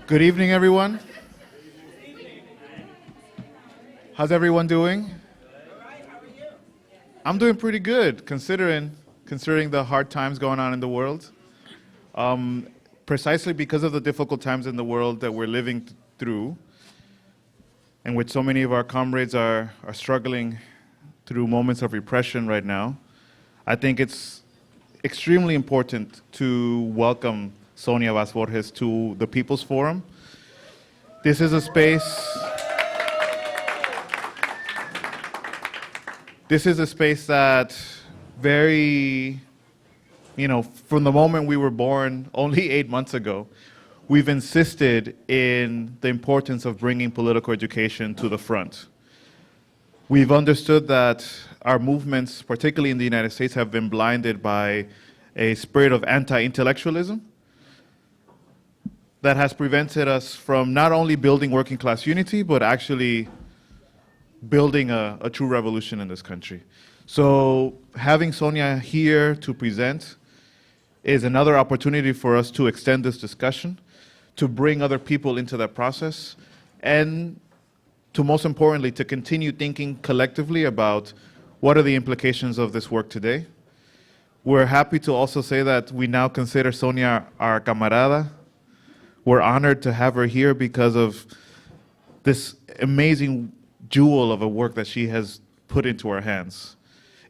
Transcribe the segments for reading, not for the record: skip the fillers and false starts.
Good evening, everyone. How's everyone doing? I'm doing pretty good, considering the hard times going on in the world. Precisely because of the difficult times in the world that we're living through, in which so many of our comrades are struggling through moments of repression right now, I think it's extremely important to welcome Sonia Vaz Borges to the People's Forum. This is a space that from the moment we were born only 8 months ago, we've insisted in the importance of bringing political education to the front. We've understood that our movements, particularly in the United States, have been blinded by a spirit of anti-intellectualism that has prevented us from not only building working class unity, but actually building a true revolution in this country. So having Sonia here to present is another opportunity for us to extend this discussion, to bring other people into that process, and to, most importantly, to continue thinking collectively about what are the implications of this work today. We're happy to also say that we now consider Sonia our camarada. We're honored to have her here because of this amazing jewel of a work that she has put into our hands.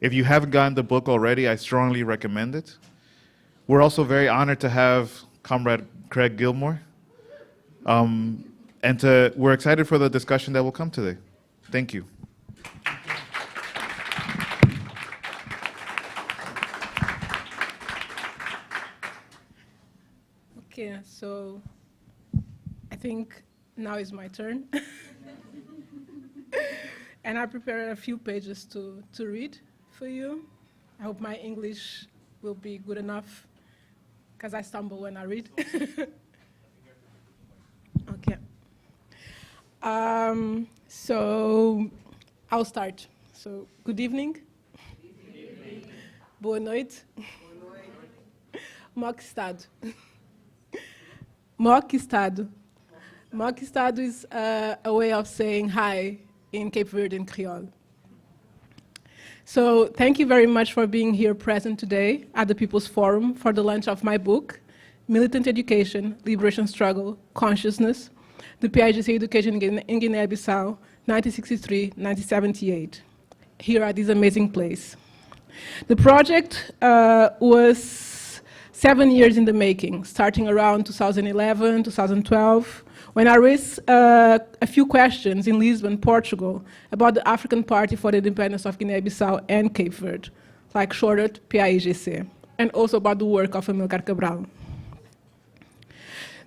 If you haven't gotten the book already, I strongly recommend it. We're also very honored to have Comrade Craig Gilmore. We're excited for the discussion that will come today. Thank you. Okay, so I think now is my turn. And I prepared a few pages to read for you. I hope my English will be good enough, because I stumble when I read. Okay. So I'll start. So good evening. Good evening. Boa noite. Mock estado. Mock estado. Mock estado is a way of saying hi in Cape Verdean Creole. So thank you very much for being here present today at the People's Forum for the launch of my book, Militant Education, Liberation Struggle, Consciousness, the PAIGC Education in Guinea Bissau, 1963-1978, here at this amazing place. The project was 7 years in the making, starting around 2011, 2012, when I raised a few questions in Lisbon, Portugal, about the African Party for the Independence of Guinea-Bissau and Cape Verde, like shorted PAIGC, and also about the work of Amilcar Cabral.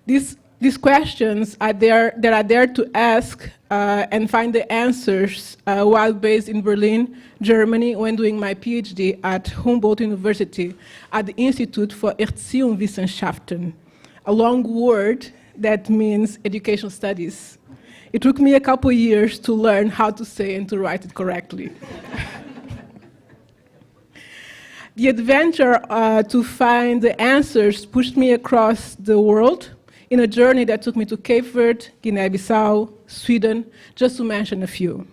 These questions are there to ask and find the answers while based in Berlin, Germany, when doing my PhD at Humboldt University at the Institute for Erziehungswissenschaften, a long word that means education studies. It took me a couple years to learn how to say and to write it correctly. The adventure to find the answers pushed me across the world in a journey that took me to Cape Verde, Guinea-Bissau, Sweden, just to mention a few.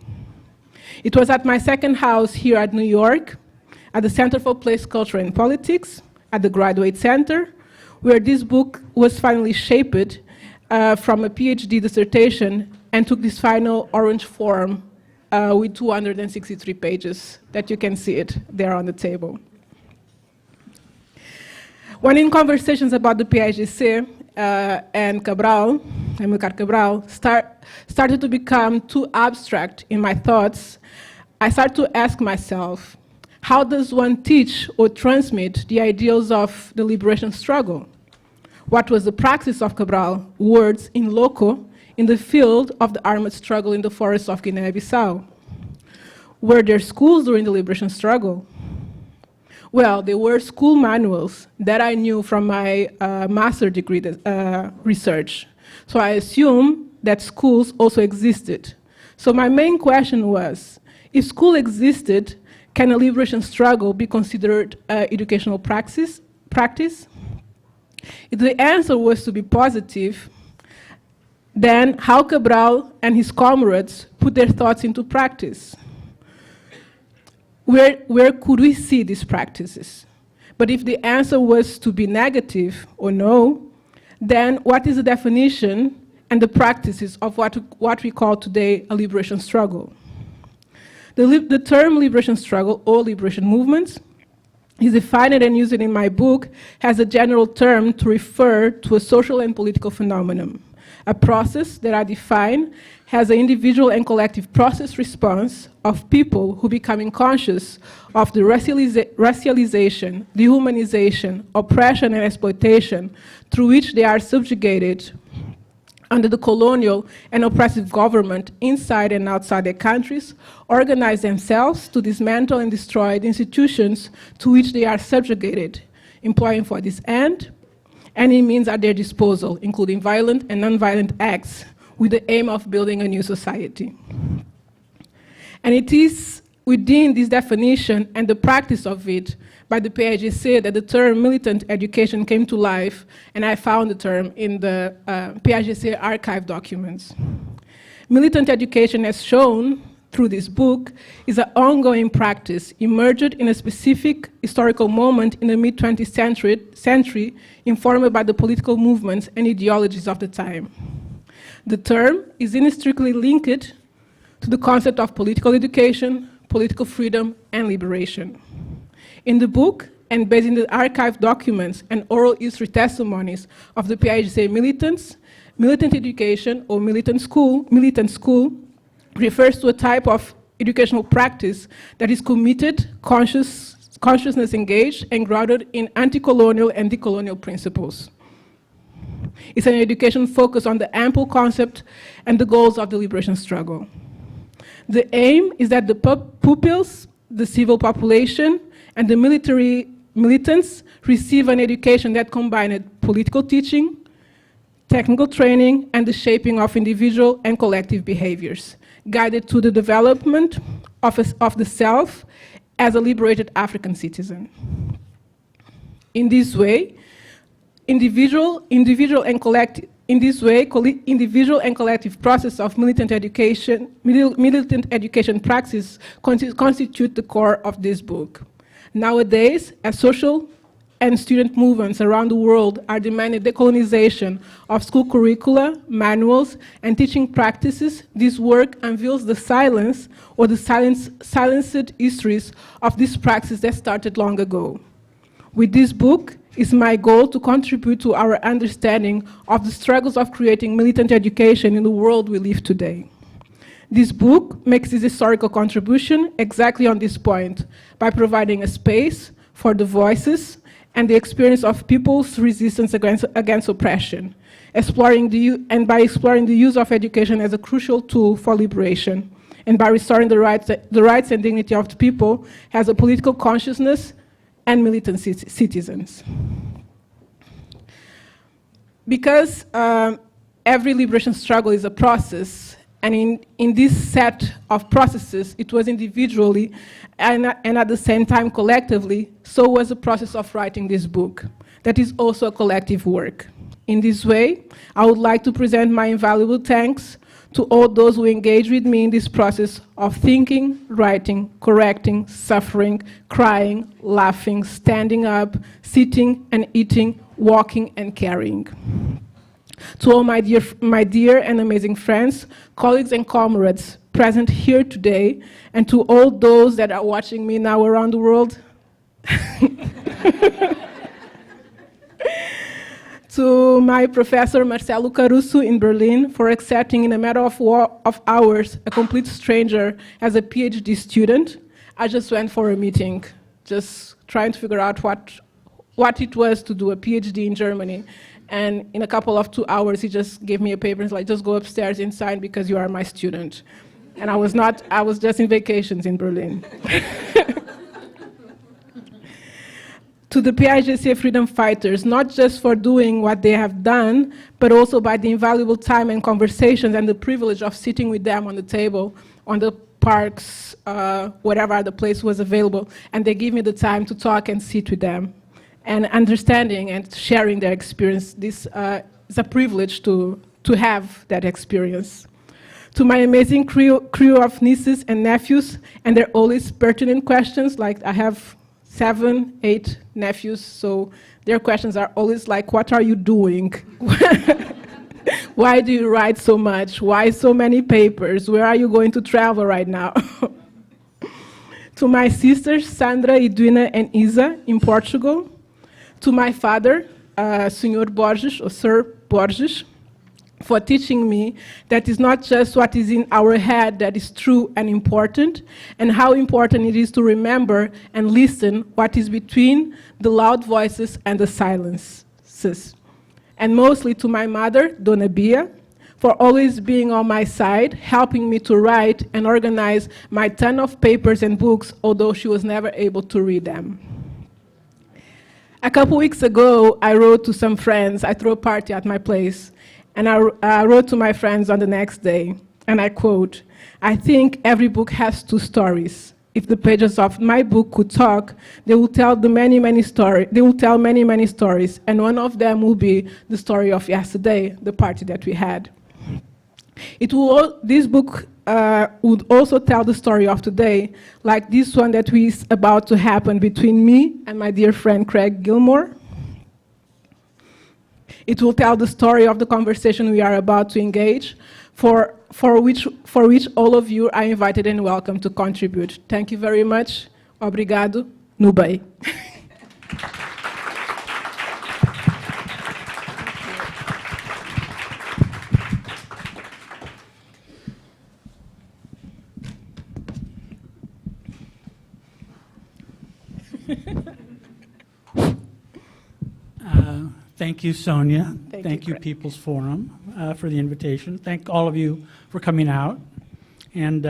It was at my second house here at New York, at the Center for Place, Culture and Politics, at the Graduate Center, where this book was finally shaped from a PhD dissertation and took this final orange form with 263 pages that you can see it there on the table. When in conversations about the PAIGC and Amilcar Cabral, started to become too abstract in my thoughts, I started to ask myself, how does one teach or transmit the ideals of the liberation struggle? What was the praxis of Cabral, words in loco, in the field of the armed struggle in the forests of Guinea-Bissau? Were there schools during the liberation struggle? Well, there were school manuals that I knew from my master's degree research. So I assume that schools also existed. So my main question was, if school existed, can a liberation struggle be considered educational practice? If the answer was to be positive, Then how Cabral and his comrades put their thoughts into practice. Where could we see these practices? But if the answer was to be negative or no, then what is the definition and the practices of what we call today a liberation struggle? The term liberation struggle or liberation movements is defined and used in my book as a general term to refer to a social and political phenomenon, a process that I define as an individual and collective process response of people who becoming conscious of the racialization, dehumanization, oppression, and exploitation through which they are subjugated under the colonial and oppressive government inside and outside their countries, organize themselves to dismantle and destroy the institutions to which they are subjugated, employing for this end any means at their disposal, including violent and non-violent acts, with the aim of building a new society. And it is within this definition and the practice of it by the PAIGC that the term militant education came to life, and I found the term in the PAIGC archive documents. Militant education, as shown through this book, is an ongoing practice emerged in a specific historical moment in the mid-20th century, informed by the political movements and ideologies of the time. The term is inextricably linked to the concept of political education, political freedom, and liberation. In the book, and based on the archive documents and oral history testimonies of the PAIGC militants, militant education or militant school refers to a type of educational practice that is committed, consciousness engaged, and grounded in anti-colonial and decolonial principles. It's an education focused on the ample concept and the goals of the liberation struggle. The aim is that the pupils, the civil population, and the military militants receive an education that combined political teaching, technical training, and the shaping of individual and collective behaviors, guided to the development of the self as a liberated African citizen. In this way, individual and collective process of militant education praxis constitute the core of this book. Nowadays, as social and student movements around the world are demanding decolonization of school curricula, manuals, and teaching practices, this work unveils the silence or the silenced histories of this praxis that started long ago. With this book, it's my goal to contribute to our understanding of the struggles of creating militant education in the world we live today. This book makes this historical contribution exactly on this point, by providing a space for the voices and the experience of people's resistance against oppression, by exploring the use of education as a crucial tool for liberation, and by restoring the rights and dignity of the people as a political consciousness and militant citizens. Because every liberation struggle is a process, and in this set of processes, it was individually and at the same time collectively, so was the process of writing this book. That is also a collective work. In this way, I would like to present my invaluable thanks to all those who engage with me in this process of thinking, writing, correcting, suffering, crying, laughing, standing up, sitting and eating, walking and carrying. To all my dear and amazing friends, colleagues and comrades present here today, and to all those that are watching me now around the world, to my professor Marcelo Caruso in Berlin for accepting in a matter of hours a complete stranger as a PhD student. I just went for a meeting, just trying to figure out what it was to do a PhD in Germany. And in a couple of 2 hours, he just gave me a paper and was like, just go upstairs and sign because you are my student. And I was just in vacations in Berlin. To the PAIGC freedom fighters, not just for doing what they have done, but also by the invaluable time and conversations and the privilege of sitting with them on the table, on the parks, whatever other place was available, and they give me the time to talk and sit with them, and understanding and sharing their experience. This is a privilege to to have that experience. To my amazing crew of nieces and nephews, and they're always pertinent questions, like I have 7, 8 nephews, so their questions are always like, what are you doing? Why do you write so much? Why so many papers? Where are you going to travel right now? To my sisters, Sandra, Edwina, and Isa in Portugal. To my father, Sr. Borges, or Sir Borges, for teaching me that it's not just what is in our head that is true and important, and how important it is to remember and listen what is between the loud voices and the silences. And mostly to my mother, Dona Bia, for always being on my side, helping me to write and organize my ton of papers and books, although she was never able to read them. A couple weeks ago, I wrote to some friends. I threw a party at my place, and I wrote to my friends on the next day, and I quote, "I think every book has 2 stories. If the pages of my book could talk, they will tell many, many stories, and one of them will be the story of yesterday, the party that we had. This book would also tell the story of today, like this one that is about to happen between me and my dear friend Craig Gilmore. It will tell the story of the conversation we are about to engage, for which all of you are invited and welcome to contribute. Thank you very much. Obrigado. Nubei." Thank you, Sonia. Thank you, you, People's Forum, for the invitation. Thank all of you for coming out. And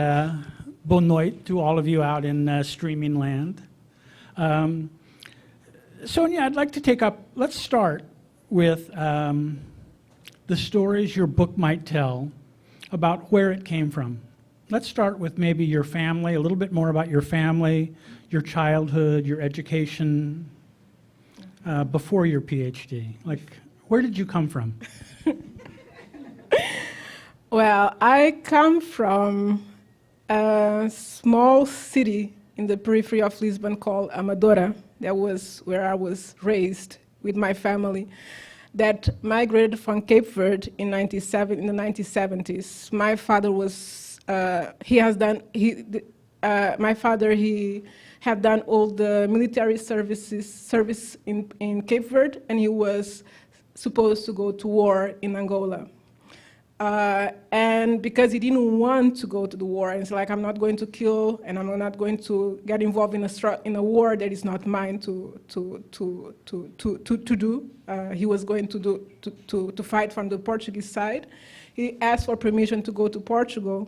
bonne nuit to all of you out in streaming land. Sonia, I'd like to take up, let's start with the stories your book might tell about where it came from. Let's start with maybe your family, a little bit more about your family, your childhood, your education, before your PhD. Like, where did you come from? Well, I come from a small city in the periphery of Lisbon called Amadora. That was where I was raised with my family, that migrated from Cape Verde in the 1970s. My father was, my father, he had done all the military service in Cape Verde, and he was supposed to go to war in Angola. And because he didn't want to go to the war, and it's like, I'm not going to kill, and I'm not going to get involved in a war that is not mine to do. He was going to fight from the Portuguese side. He asked for permission to go to Portugal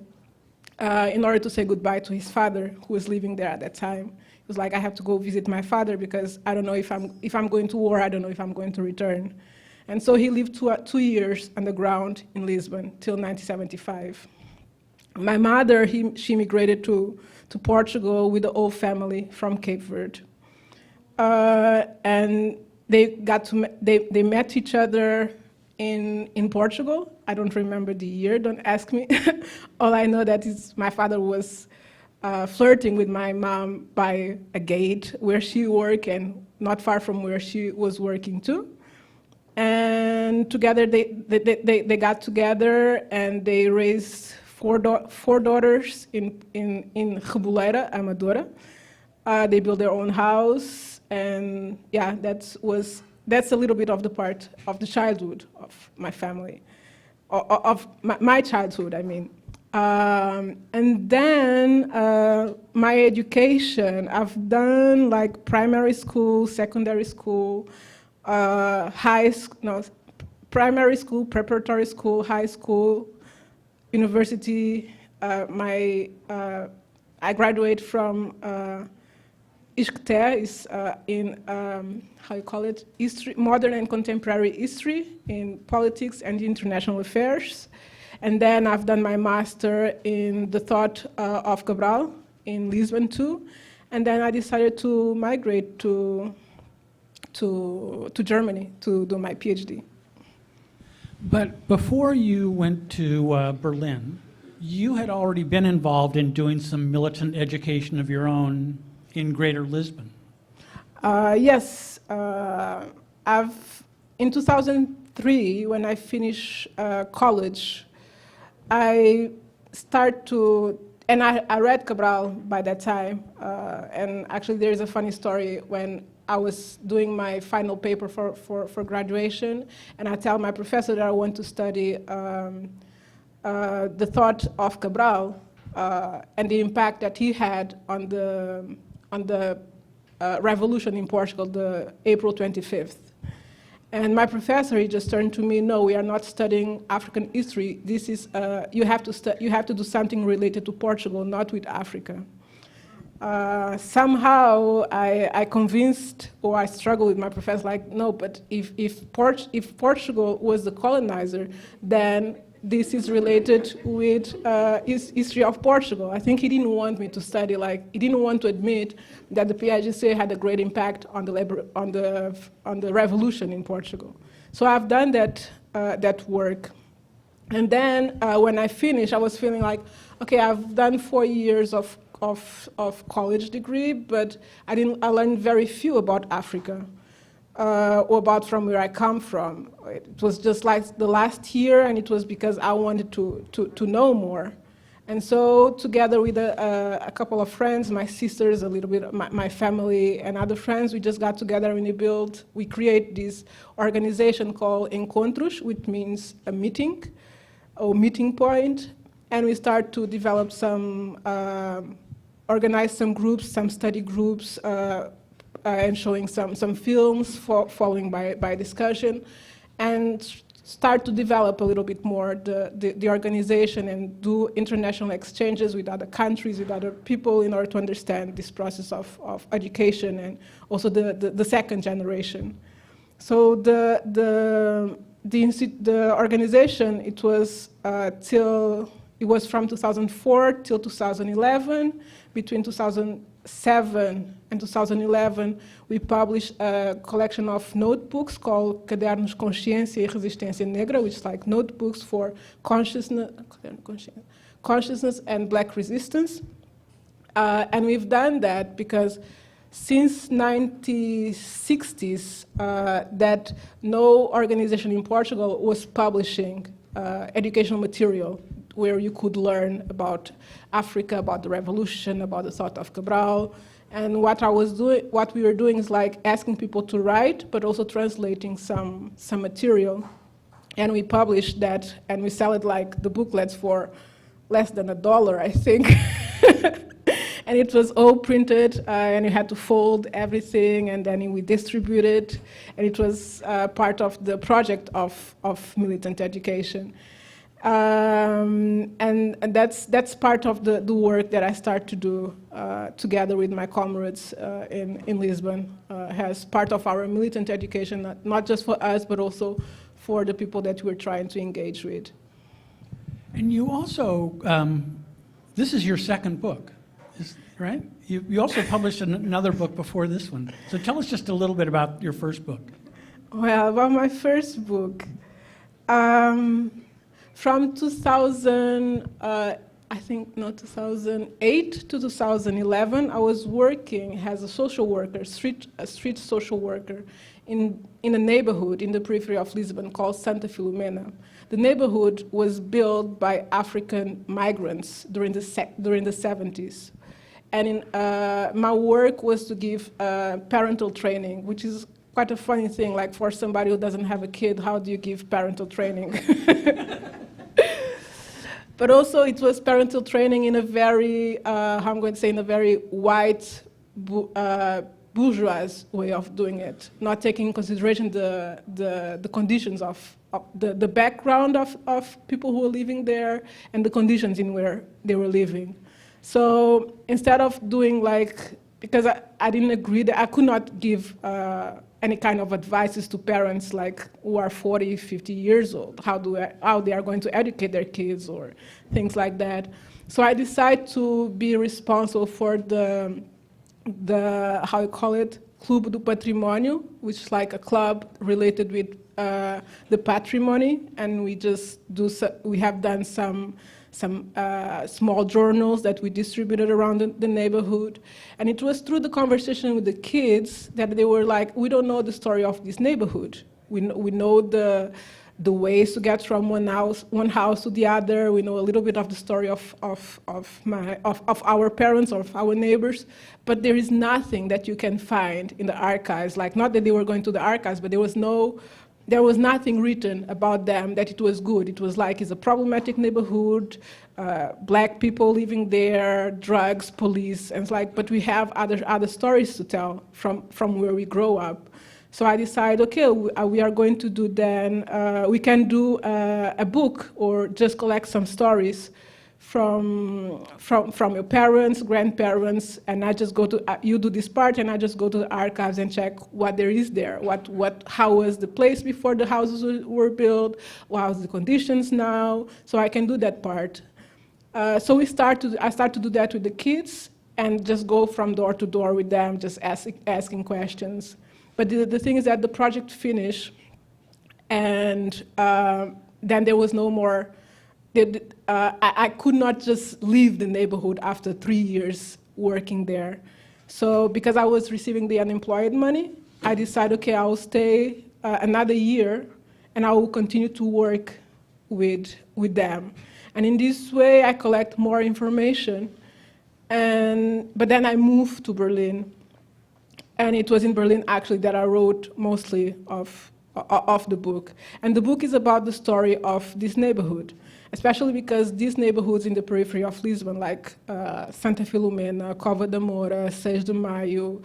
in order to say goodbye to his father, who was living there at that time. He was like, I have to go visit my father because I don't know if I'm going to war, I don't know if I'm going to return. And so he lived 2 years underground in Lisbon till 1975. My mother, she immigrated to Portugal with the whole family from Cape Verde. And they met each other in Portugal. I don't remember the year, don't ask me. All I know that is my father was flirting with my mom by a gate where she worked and not far from where she was working too. And together they got together and they raised four daughters in Reboleira, Amadora. They built their own house, and yeah, that's a little bit of the part of the childhood of my family, of my childhood, I mean. And then my education, I've done like primary school, secondary school, primary school, preparatory school, high school, university. I graduated from ISCTE, is in, how you call it, history, modern and contemporary history in politics and international affairs. And then I've done my master in the thought of Cabral in Lisbon too. And then I decided to migrate to Germany to do my PhD. But before you went to Berlin, you had already been involved in doing some militant education of your own in Greater Lisbon. Yes, in 2003, when I finished college, I started to, and I read Cabral by that time, and actually there's a funny story when I was doing my final paper for graduation, and I tell my professor that I want to study the thought of Cabral and the impact that he had on the revolution in Portugal, the April 25th. And my professor, he just turned to me, no, we are not studying African history. This is, you have to do something related to Portugal, not with Africa. Somehow I convinced, or I struggled with my professor, like, no, but if Portugal was the colonizer, then this is related with history of Portugal. I think he didn't want me to study, like, he didn't want to admit that the PAIGC had a great impact on the revolution in Portugal. So I've done that work. And then when I finished, I was feeling like, okay, I've done 4 years of college degree, but I learned very few about Africa. Or about from where I come from. It was just like the last year, and it was because I wanted to know more. And so together with a couple of friends, my sisters, a little bit of my family, and other friends, we just got together and we create this organization called Encontros, which means a meeting, or meeting point. And we start to develop organize some groups, some study groups, and showing some films, following by discussion, and start to develop a little bit more the organization and do international exchanges with other countries, with other people, in order to understand this process of education and also the second generation. So the organization, it was from 2004 till 2011. Between 2007 and 2011, we published a collection of notebooks called Cadernos Consciência e Resistência Negra, which is like notebooks for consciousness and black resistance. And we've done that because since 1960s, that no organization in Portugal was publishing educational material where you could learn about Africa, about the revolution, about the thought of Cabral. And what we were doing is like asking people to write, but also translating some material. And we published that, and we sell it like the booklets for less than $1, I think. And it was all printed, and you had to fold everything, and then we distribute it. And it was part of the project of Militant Education. And that's part of the work that I start to do together with my comrades in Lisbon, as part of our militant education, not just for us, but also for the people that we're trying to engage with. And you also, this is your second book, right? You also published another book before this one. So tell us just a little bit about your first book. Well, about my first book. From 2008 to 2011, I was working as a social worker, a street social worker, in a neighborhood in the periphery of Lisbon called Santa Filomena. The neighborhood was built by African migrants during the 70s. And my work was to give parental training, which is quite a funny thing. Like, for somebody who doesn't have a kid, how do you give parental training? But also it was parental training in a very, I'm going to say, in a very white, bourgeois way of doing it, not taking into consideration the conditions of the background of people who were living there and the conditions in where they were living. So instead of doing because I didn't agree that I could not give any kind of advices to parents who are 40, 50 years old, how they are going to educate their kids or things like that. So I decided to be responsible for the how you call it, Clube do Patrimônio, which is like a club related with the patrimony, and we just we have done some small journals that we distributed around the neighborhood. And it was through the conversation with the kids that they were like, we don't know the story of this neighborhood. We know the ways to get from one house to the other. We know a little bit of the story of our parents or of our neighbors, but there is nothing that you can find in the archives. Like, not that they were going to the archives, but there was nothing written about them that it was good. It was like, it's a problematic neighborhood, black people living there, drugs, police, and it's like, but we have other stories to tell from where we grow up. So I decided, okay, we are going to do then, we can do a book or just collect some stories from your parents, grandparents, and I just go to, you do this part, and I just go to the archives and check what there is there, how was the place before the houses were built, how's the conditions now, so I can do that part. So I start to do that with the kids and just go from door to door with them, just asking questions. But the thing is that the project finished, and then there was no more. I could not just leave the neighborhood after 3 years working there. So because I was receiving the unemployed money, I decided, okay, I will stay another year, and I will continue to work with them. And in this way, I collect more information. But then I moved to Berlin. And it was in Berlin, actually, that I wrote mostly of the book. And the book is about the story of this neighborhood, especially because these neighborhoods in the periphery of Lisbon, like Santa Filomena, Cova da Moura, 6 de Maio,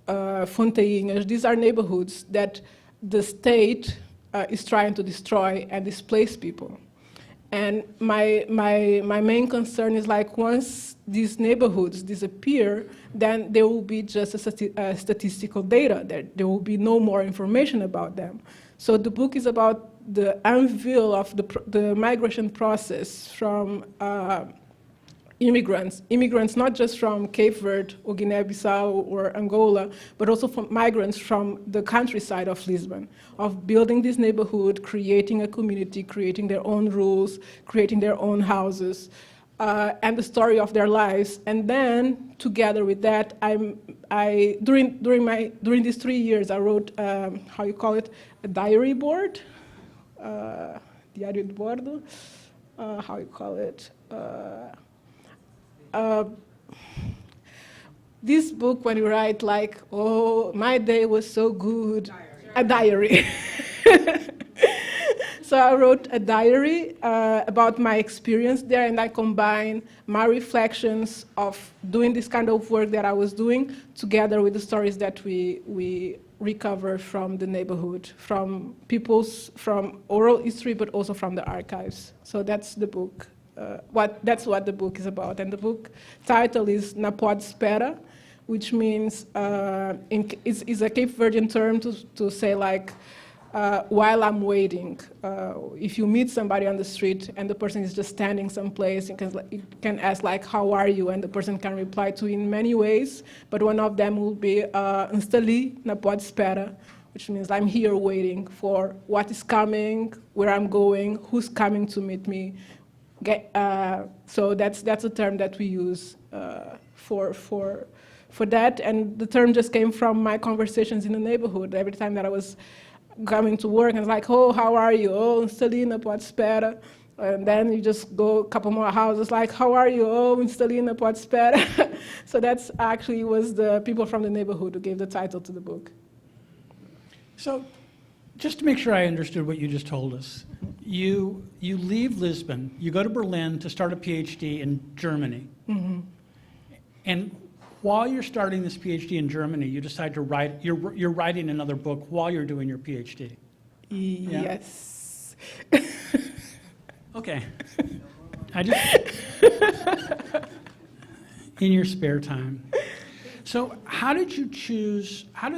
Fontainhas, these are neighborhoods that the state is trying to destroy and displace people. And my main concern is, like, once these neighborhoods disappear, then there will be just a statistical data. There will be no more information about them. So the book is about the unveil of the migration process from immigrants not just from Cape Verde or Guinea Bissau or Angola, but also from migrants from the countryside of Lisbon, of building this neighborhood, creating a community, creating their own rules, creating their own houses, and the story of their lives. And then, together with that, during these 3 years, I wrote, how you call it, a diary board, diário de bordo, how you call it. This book, when you write, like, oh, my day was so good, a diary. So I wrote a diary about my experience there, and I combine my reflections of doing this kind of work that I was doing together with the stories that we recover from the neighborhood, from from oral history, but also from the archives. So that's the book. That's what the book is about. And the book title is Na Pode Espera, which means, is a Cape Verdean term to say, like, while I'm waiting. If you meet somebody on the street and the person is just standing someplace, you can ask, like, how are you? And the person can reply to you in many ways, but one of them will be, Instali na pode espera, which means I'm here waiting for what is coming, where I'm going, who's coming to meet me. So that's a term that we use for that, and the term just came from my conversations in the neighborhood. Every time that I was coming to work, and it's like, oh, how are you? Oh, Instalina, pode espera. And then you just go a couple more houses, like, how are you? Oh, Instalina, pode espera. So that's actually was the people from the neighborhood who gave the title to the book. So, just to make sure I understood what you just told us, you leave Lisbon, you go to Berlin to start a PhD in Germany. Mm-hmm. And while you're starting this PhD in Germany, you decide to write, you're writing another book while you're doing your PhD. Yeah? Yes. Okay. In your spare time. So how did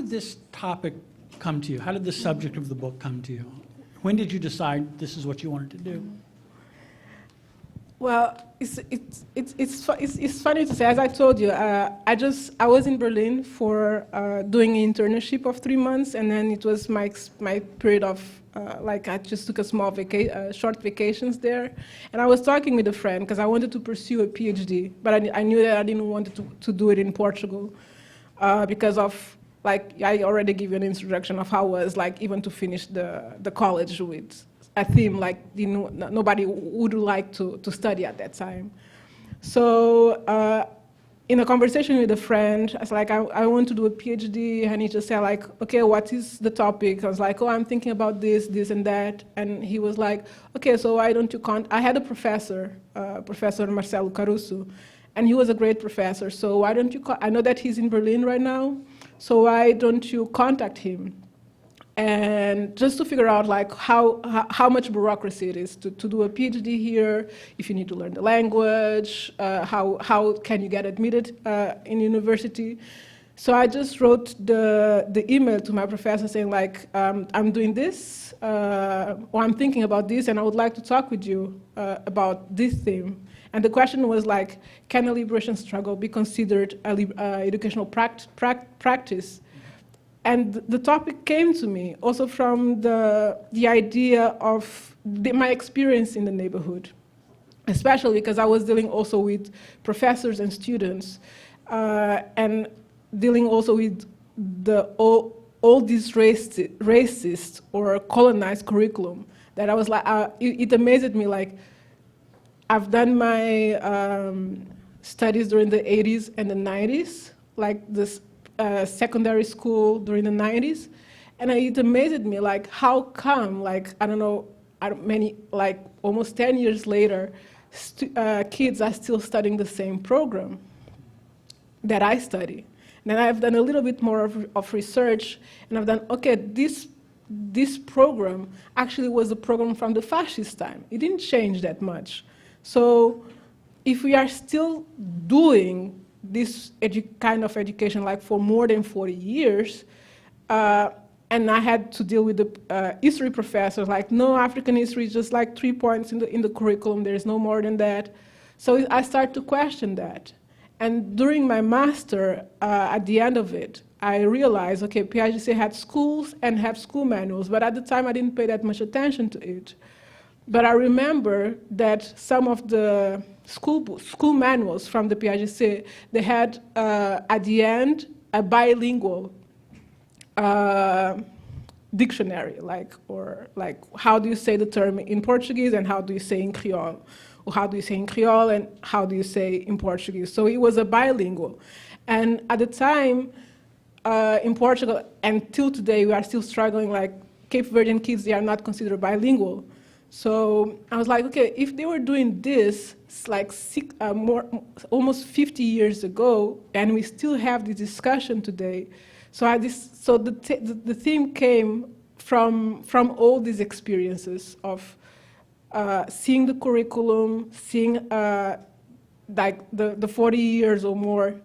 this topic come to you? How did the subject of the book come to you? When did you decide this is what you wanted to do? Well, it's funny to say. As I told you, I was in Berlin for doing an internship of 3 months, and then it was my period of like I just took a small short vacations there, and I was talking with a friend because I wanted to pursue a PhD, but I knew that I didn't want to do it in Portugal because of, like, I already gave you an introduction of how it was like even to finish the college with a theme like nobody would like to study at that time. So in a conversation with a friend, I was like, I want to do a PhD, and he just said like, okay, what is the topic? I was like, oh, I'm thinking about this, this and that, and he was like, okay, so why don't you I had a professor, Professor Marcelo Caruso, and he was a great professor, so why don't you, I know that he's in Berlin right now, so why don't you contact him? And just to figure out like how much bureaucracy it is to do a PhD here, if you need to learn the language, how can you get admitted in university. So I just wrote the email to my professor saying like, I'm doing this, or I'm thinking about this, and I would like to talk with you about this theme. And the question was like, can a liberation struggle be considered an educational practice? And the topic came to me also from the idea of my experience in the neighborhood, especially because I was dealing also with professors and students, and dealing also with all these racist or colonized curriculum that I was like, it amazed me. Like, I've done my studies during the 80s and the 90s, like this. Secondary school during the 90s, and it amazed me like how come, like I don't know, like almost 10 years later, kids are still studying the same program that I study. And then I've done a little bit more of research, and I've done, okay, this program actually was a program from the fascist time. It didn't change that much. So if we are still doing this kind of education like for more than 40 years, and I had to deal with the history professors, like, no, African history is just like 3 points in the curriculum, there's no more than that. So I started to question that. And during my master, at the end of it, I realized, okay, PAIGC had schools and have school manuals, but at the time I didn't pay that much attention to it. But I remember that some of the school manuals from the PAIGC, they had at the end a bilingual dictionary, like how do you say the term in Portuguese and how do you say in Creole, or how do you say in Creole and how do you say in Portuguese. So it was a bilingual, and at the time in Portugal until today we are still struggling. Like Cape Verdean kids, they are not considered bilingual. So I was like, okay, if they were doing this like almost 50 years ago, and we still have this discussion today, so the theme came from all these experiences of seeing the curriculum, seeing like the 40 years or more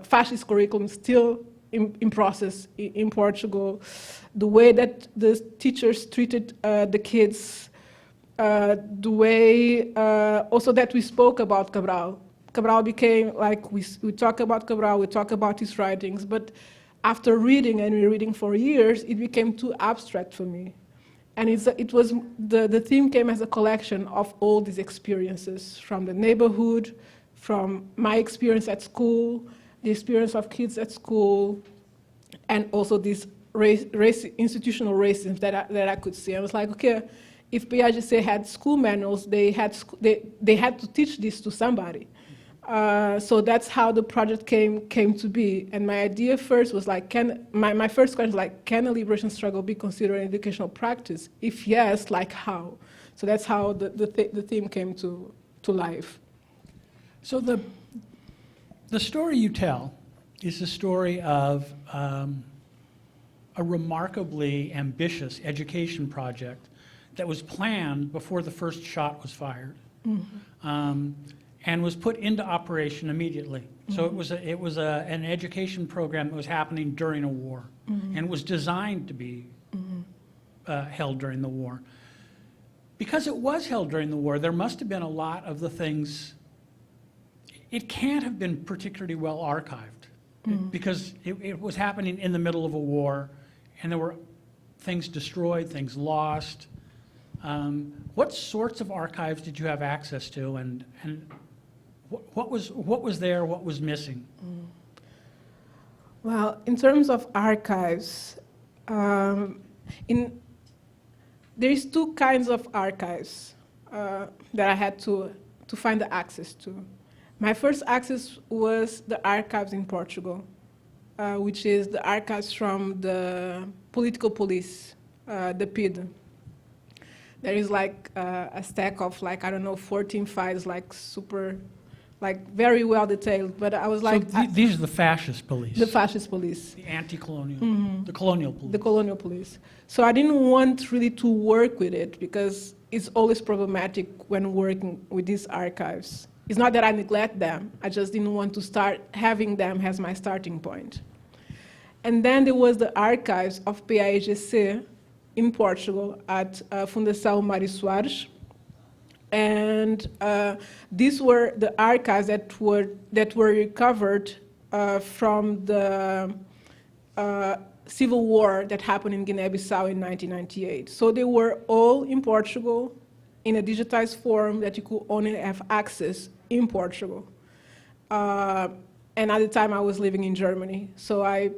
fascist curriculum still in process in Portugal, the way that the teachers treated the kids. The way also that we spoke about Cabral. Cabral became like, we talk about Cabral, we talk about his writings, but after reading and rereading for years, it became too abstract for me. And the theme came as a collection of all these experiences from the neighborhood, from my experience at school, the experience of kids at school, and also this institutional racism that I could see. I was like, okay, if PAIGC had school manuals, they had to teach this to somebody. So that's how the project came to be. And my idea first was like, my first question was like, can a liberation struggle be considered an educational practice? If yes, like how? So that's how the theme came to life. So the story you tell is the story of a remarkably ambitious education project that was planned before the first shot was fired, and was put into operation immediately. So it was an education program that was happening during a war, and was designed to be held during the war. Because it was held during the war, there must have been a lot of the things. It can't have been particularly well archived, because it was happening in the middle of a war, and there were things destroyed, things lost. What sorts of archives did you have access to, and what was there, what was missing? Well, in terms of archives, there's two kinds of archives that I had to find the access to. My first access was the archives in Portugal, which is the archives from the political police, the PID. There is like a stack of like, I don't know, 14 files, like super, like very well detailed. But I was like, So these are the fascist police. the fascist police. The anti-colonial, Mm-hmm. the colonial police. The colonial police. So I didn't want really to work with it because it's always problematic when working with these archives. It's not that I neglect them, I just didn't want to start having them as my starting point. And then there was the archives of PAIGC in Portugal at Fundação Mário Soares. And these were the archives that were recovered from the civil war that happened in Guinea Bissau in 1998. So they were all in Portugal in a digitized form that you could only have access in Portugal. And at the time I was living in Germany. So I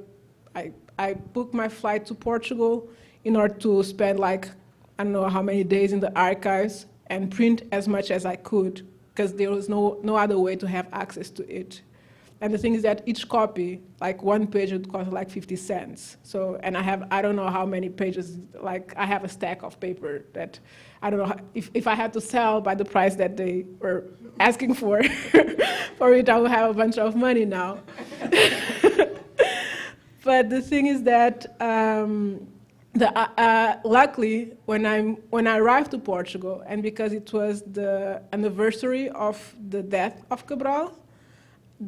booked my flight to Portugal in order to spend like, I don't know how many days in the archives and print as much as I could, because there was no other way to have access to it. And the thing is that each copy, like one page would cost like 50 cents. So, and I don't know how many pages, like I have a stack of paper that I don't know how, if I had to sell by the price that they were asking for it, I would have a bunch of money now. But the thing is that luckily, when I arrived to Portugal, and because it was the anniversary of the death of Cabral,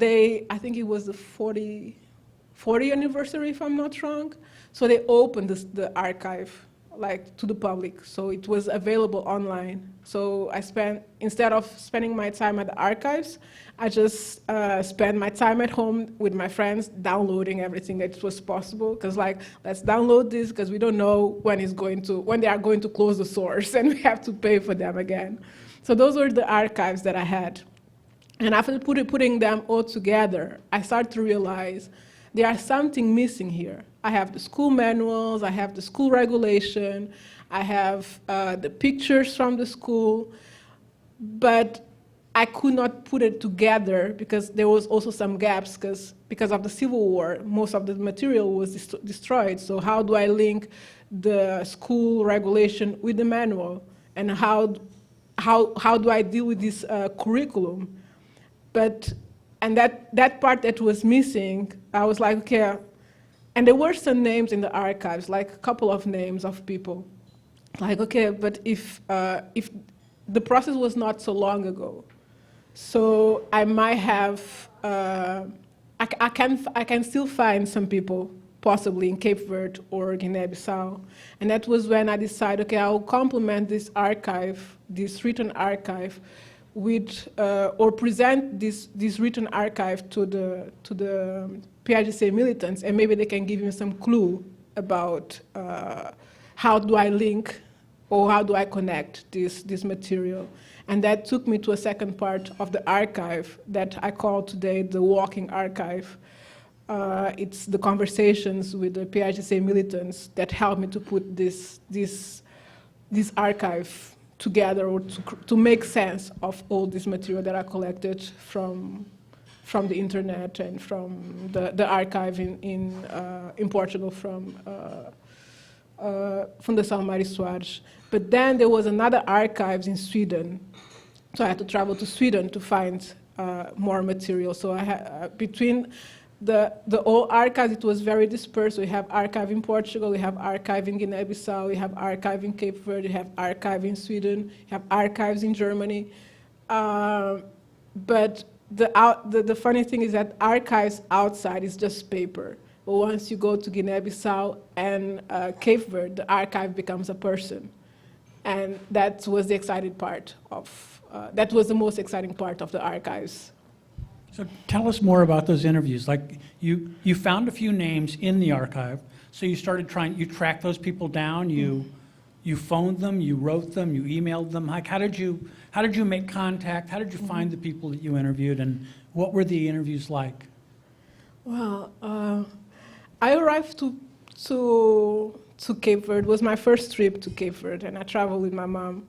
I think it was the 40 anniversary, if I'm not wrong. So they opened the archive like to the public, so it was available online. So instead of spending my time at the archives, I just spent my time at home with my friends downloading everything that was possible, because like, let's download this because we don't know when they are going to close the source and we have to pay for them again. So those were the archives that I had. And after putting them all together, I started to realize there's something missing here. I have the school manuals, I have the school regulation, I have the pictures from the school, but I could not put it together because there was also some gaps because of the Civil War, most of the material was destroyed. So how do I link the school regulation with the manual? And how do I deal with this curriculum? And that part that was missing, I was like, okay, and there were some names in the archives, like a couple of names of people. Like, okay, but if the process was not so long ago, so I might have, I can still find some people possibly in Cape Verde or Guinea Bissau. And that was when I decided, okay, I'll complement this archive, this written archive, with, or present this written archive to the PAIGC militants, and maybe they can give me some clue about how do I link or how do I connect this material. And that took me to a second part of the archive that I call today the walking archive. It's the conversations with the PAIGC militants that helped me to put this archive together, or to make sense of all this material that I collected from the internet and from the archive in Portugal from Fundação Mário Soares. But then there was another archives in Sweden, so I had to travel to Sweden to find more material. So I had between the old archives, it was very dispersed. We have archive in Portugal, we have archive in Guinea-Bissau, we have archive in Cape Verde, we have archive in Sweden, we have archives in Germany. But the funny thing is that archives outside is just paper. But once you go to Guinea-Bissau and Cape Verde, the archive becomes a person. And that was the exciting part of, that was the most exciting part of the archives. So tell us more about those interviews. Like you found a few names in the archive. So you started you tracked those people down, you phoned them, you wrote them, you emailed them. Like, how did you make contact? How did you find the people that you interviewed, and what were the interviews like? Well, I arrived to Cape Verde. It was my first trip to Cape Verde, and I traveled with my mom.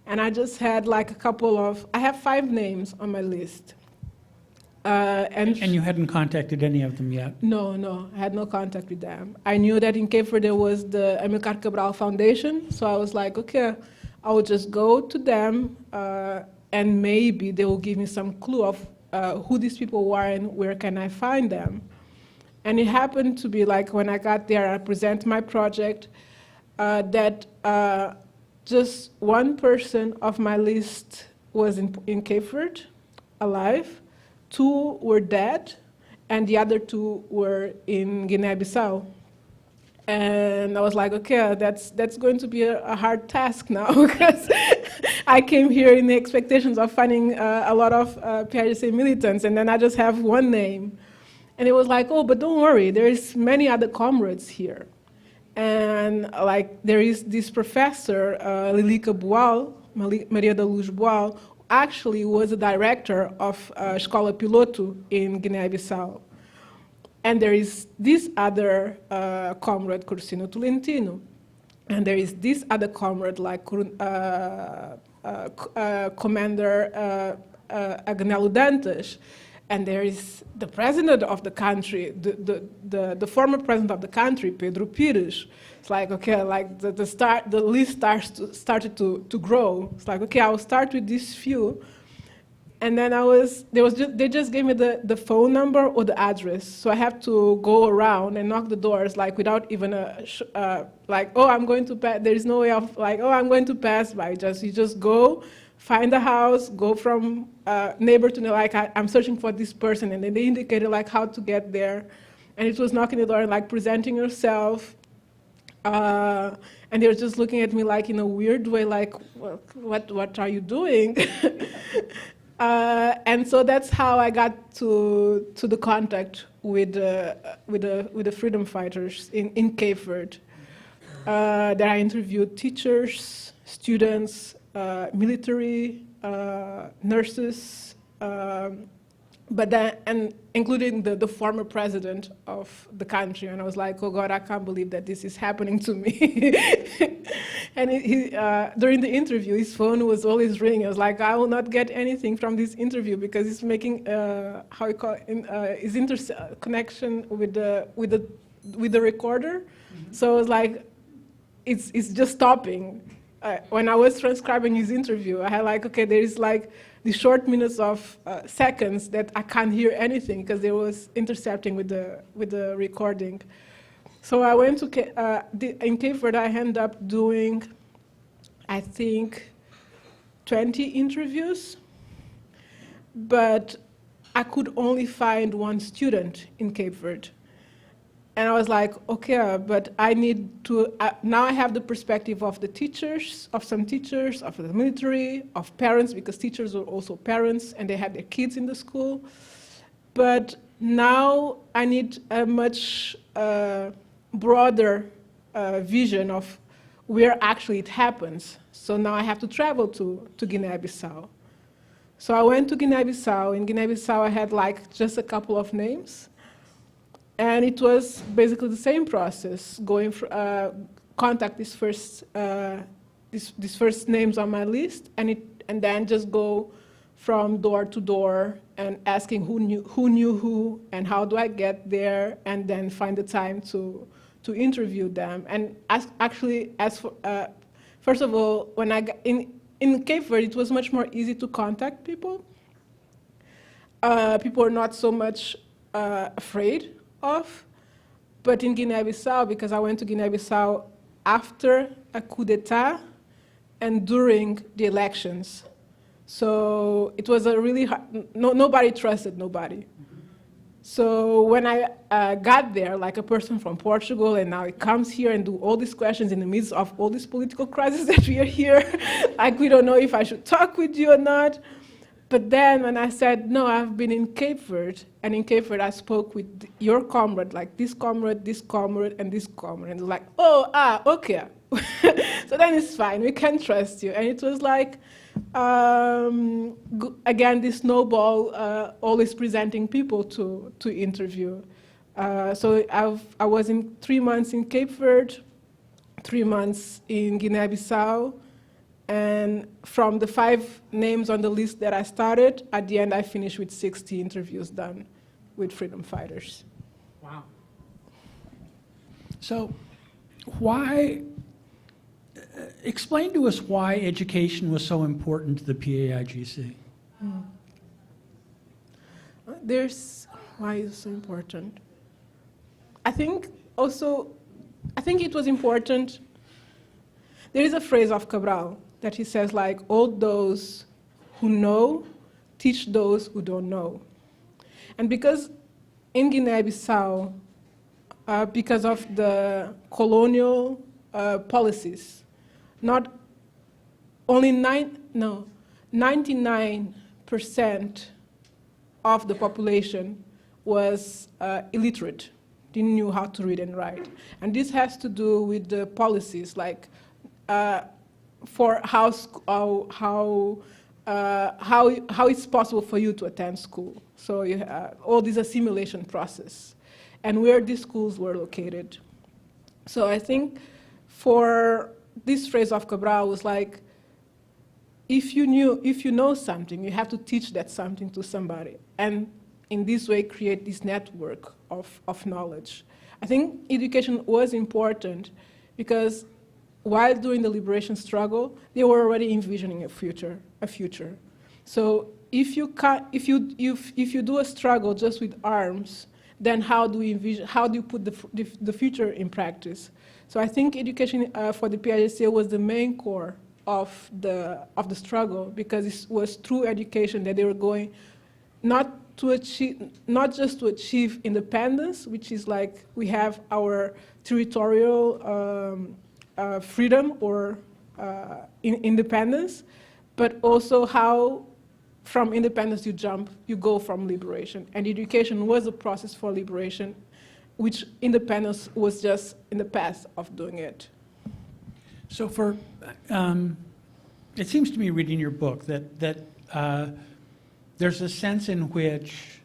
And I just had like I have 5 names on my list. And you hadn't contacted any of them yet? No, I had no contact with them. I knew that in Cape Verde there was the Amilcar Cabral Foundation, so I was like, okay, I will just go to them, and maybe they will give me some clue of who these people were and where can I find them. And it happened to be like when I got there, I presented my project, that just one person of my list was in Cape Verde, alive. 2 were dead, and the other 2 were in Guinea Bissau. And I was like, okay, that's going to be a hard task now, because I came here in the expectations of finding a lot of PAIGC militants, and then I just have one name. And it was like, oh, but don't worry, there's many other comrades here. And like there is this professor, Lilica Boal, Maria da Luz Boal, actually was a director of Escola Piloto in Guinea-Bissau. And there is this other comrade, Cursino Tolentino. And there is this other comrade, like Commander Agnello Dantas. And there is the president of the country, the former president of the country, Pedro Pires. It's like, okay, like the list started to grow. It's like, okay, I'll start with these few. And then they just gave me the phone number or the address. So I have to go around and knock the doors, like without even like, oh, I'm going to pass. There is no way of like, oh, I'm going to pass by. You just go, find a house, go from neighbor to neighbor, like I'm searching for this person. And then they indicated like how to get there. And it was knocking the door and like presenting yourself. And they were just looking at me like in a weird way, like, well, what are you doing? And so that's how I got to the contact with the freedom fighters in Cape Verde. There I interviewed teachers, students, military, nurses, and including the former president of the country. And I was like, oh God, I can't believe that this is happening to me. And during the interview, his phone was always ringing. I was like, I will not get anything from this interview because it's making how you call it, his connection with the recorder. Mm-hmm. So I was like, it's just stopping. When I was transcribing his interview, I had like, okay, there is like the short minutes of seconds that I can't hear anything because they was intercepting with the recording. So I went to in Cape Verde. I ended up doing, I think, 20 interviews, but I could only find one student in Cape Verde. And I was like, okay, but I need to, now I have the perspective of the teachers, of some teachers, of the military, of parents, because teachers are also parents and they had their kids in the school. But now I need a much broader vision of where actually it happens. So now I have to travel to Guinea-Bissau. So I went to Guinea-Bissau. In Guinea-Bissau, I had like just a couple of names. And it was basically the same process, going contact these first names on my list, and then just go from door to door and asking who knew who, and how do I get there, and then find the time to interview them. And first of all, when I got in Cape Verde, it was much more easy to contact people. People are not so much afraid of, but in Guinea-Bissau, because I went to Guinea-Bissau after a coup d'etat and during the elections. So it was a really hard, nobody trusted nobody. So when I got there, like a person from Portugal, and now it comes here and do all these questions in the midst of all this political crisis that we are here, like we don't know if I should talk with you or not. But then when I said, no, I've been in Cape Verde, and in Cape Verde I spoke with your comrade, like this comrade, and this comrade, and they're like, okay. So then it's fine, we can trust you. And it was like, again, this snowball always presenting people to interview. So I was in 3 months in Cape Verde, 3 months in Guinea Bissau, and from the 5 names on the list that I started, at the end I finished with 60 interviews done with freedom fighters. Wow. So why, explain to us why education was so important to the PAIGC. Why is it so important? I think it was important. There is a phrase of Cabral that he says, like, all those who know teach those who don't know. And because in Guinea-Bissau, because of the colonial policies, not only 99% of the population was illiterate, didn't know how to read and write. And this has to do with the policies, like for how it's possible for you to attend school. So you have all this assimilation process, and where these schools were located. So I think for this phrase of Cabral was like, if you know something, you have to teach that something to somebody, and in this way create this network of knowledge. I think education was important because while doing the liberation struggle, they were already envisioning a future. So if you do a struggle just with arms, then how do you put the future in practice? So I think education for the PAIGC was the main core of the struggle, because it was through education that they were going not just to achieve independence, which is like we have our territorial freedom or independence, but also how from independence you go from liberation. And education was a process for liberation, which independence was just in the path of doing it. So for, it seems to me reading your book that there's a sense in which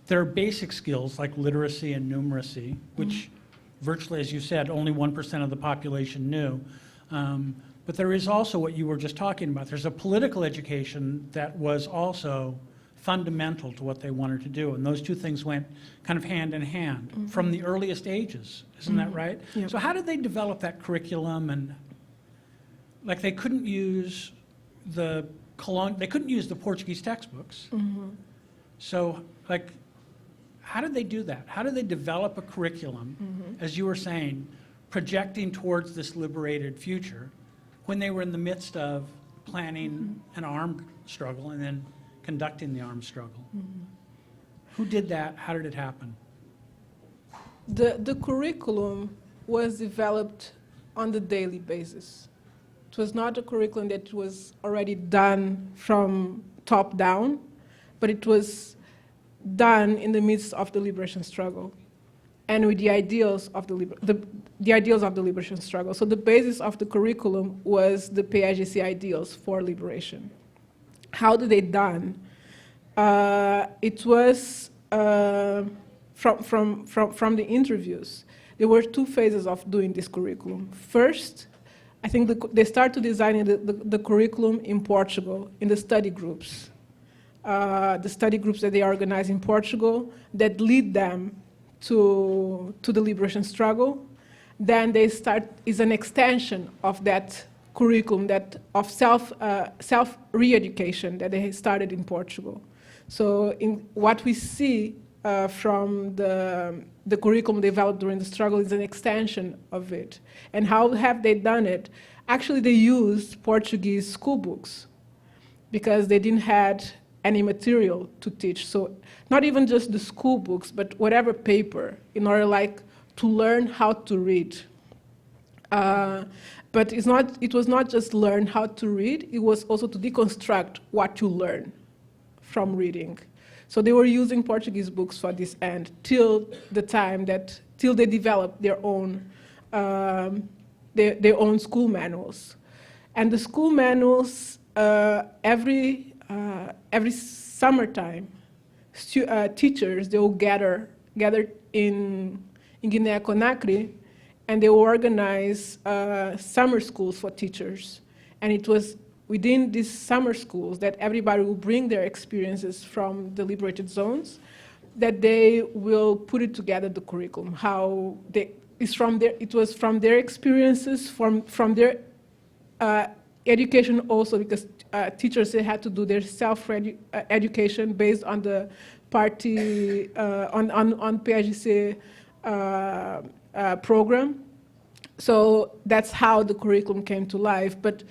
there are basic skills like literacy and numeracy, which virtually, as you said, only 1% of the population knew. But there is also what you were just talking about. There's a political education that was also fundamental to what they wanted to do. And those two things went kind of hand in hand from the earliest ages. Isn't that right? Yeah. So how did they develop that curriculum? And like they couldn't use the Portuguese textbooks. So like, how did they do that? How did they develop a curriculum, as you were saying, projecting towards this liberated future when they were in the midst of planning an armed struggle and then conducting the armed struggle? Who did that? How did it happen? The curriculum was developed on the daily basis. It was not a curriculum that was already done from top down, but it was done in the midst of the liberation struggle and with the ideals of the ideals of the liberation struggle. So the basis of the curriculum was the PAIGC ideals for liberation. How did they done? It was from the interviews. There were 2 phases of doing this curriculum. First, I think they started designing the curriculum in Portugal, in the study groups. The study groups that they organize in Portugal that lead them to the liberation struggle. Then they start, is an extension of that curriculum of self re-education that they started in Portugal. So in what we see from the curriculum developed during the struggle is an extension of it. And how have they done it? Actually, they used Portuguese school books because they didn't have any material to teach. So not even just the school books, but whatever paper in order to learn how to read. But it was not just learn how to read, it was also to deconstruct what you learn from reading. So they were using Portuguese books for this end till they developed their own school manuals. And the school manuals, every summertime, teachers, they will gather in Guinea-Conakry, and they will organize summer schools for teachers. And it was within these summer schools that everybody will bring their experiences from the liberated zones, that they will put it together, the curriculum. It was from their experiences, from their education also, because teachers, they had to do their self-education based on the party, on PAIGC program. So that's how the curriculum came to life. But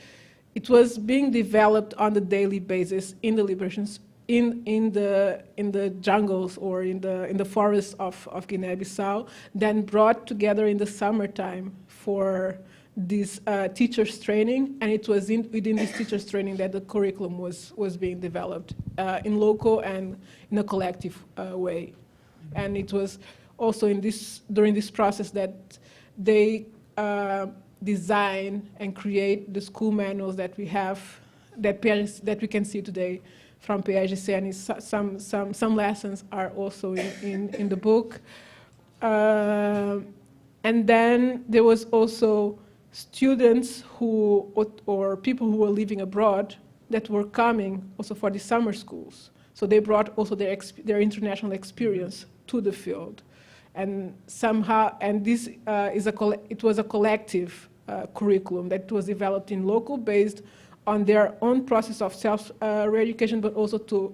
it was being developed on a daily basis in the liberations, in the jungles or in the forests of Guinea-Bissau, then brought together in the summertime for this teachers training, and it was within this teachers training that the curriculum was being developed in local and in a collective way. And it was also during this process that they design and create the school manuals that we have, that we can see today from PAIGC, and some lessons are also in the book. And then there was also students or people who were living abroad that were coming also for the summer schools. So they brought also their international experience to the field. And somehow, and this it was a collective curriculum that was developed in local, based on their own process of self-re-education, but also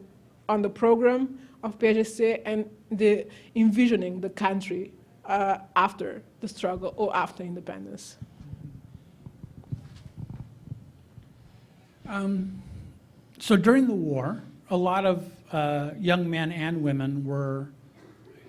on the program of PAIGC and the envisioning the country after the struggle or after independence. So during the war, a lot of young men and women were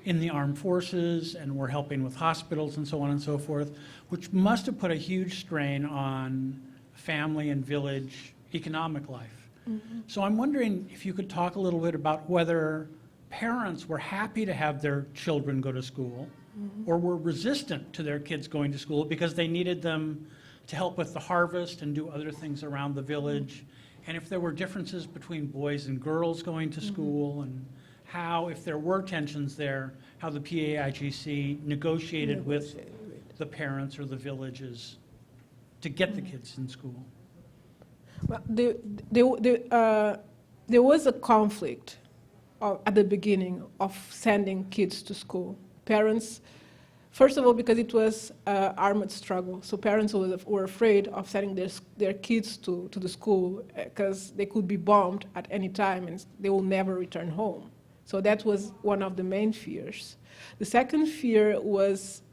in the armed forces and were helping with hospitals and so on and so forth, which must have put a huge strain on family and village economic life. Mm-hmm. So I'm wondering if you could talk a little bit about whether parents were happy to have their children go to school, mm-hmm. or were resistant to their kids going to school because they needed them to help with the harvest and do other things around the village, mm-hmm. and if there were differences between boys and girls going to mm-hmm. school, and how, if there were tensions there, how the PAIGC negotiated with the parents or the villages to get the kids in school. Well, there was a conflict at the beginning of sending kids to school. Parents, first of all, because it was an armed struggle, so parents were afraid of sending their kids to the school because they could be bombed at any time and they will never return home. So that was one of the main fears. The second fear was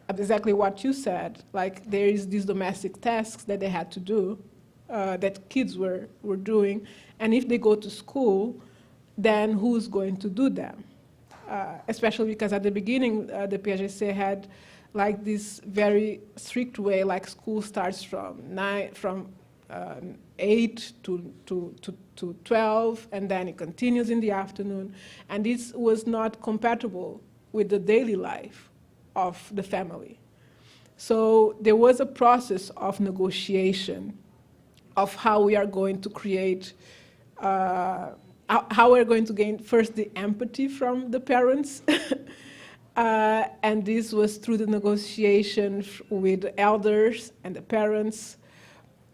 exactly what you said, like there is these domestic tasks that they had to do, that kids were doing, and if they go to school, then who's going to do them? Especially because at the beginning, the PAIGC had like this very strict way, like school starts from 8 to 12, and then it continues in the afternoon. And this was not compatible with the daily life of the family. So there was a process of negotiation of how we are going to create, how we're going to gain first the empathy from the parents. And this was through the negotiation with the elders and the parents,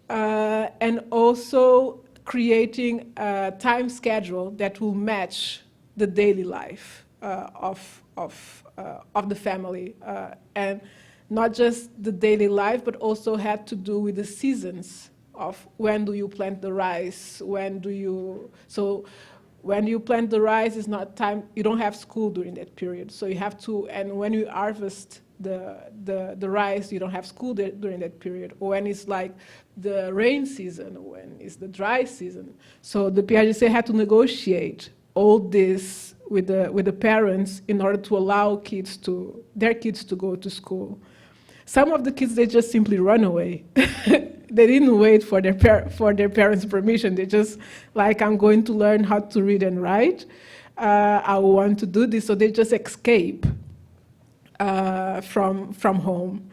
and also creating a time schedule that will match the daily life of the family, and not just the daily life, but also had to do with the seasons of when do you plant the rice, when you plant the rice, it's not time, you don't have school during that period, so you have to, and when you harvest the rice, you don't have school during that period, or when it's like the rain season, or when it's the dry season. So the PAIGC had to negotiate all this with the parents in order to allow their kids to go to school. Some of the kids, they just simply run away. They didn't wait for their parents' permission. They just like, I'm going to learn how to read and write. I want to do this, so they just escape from home.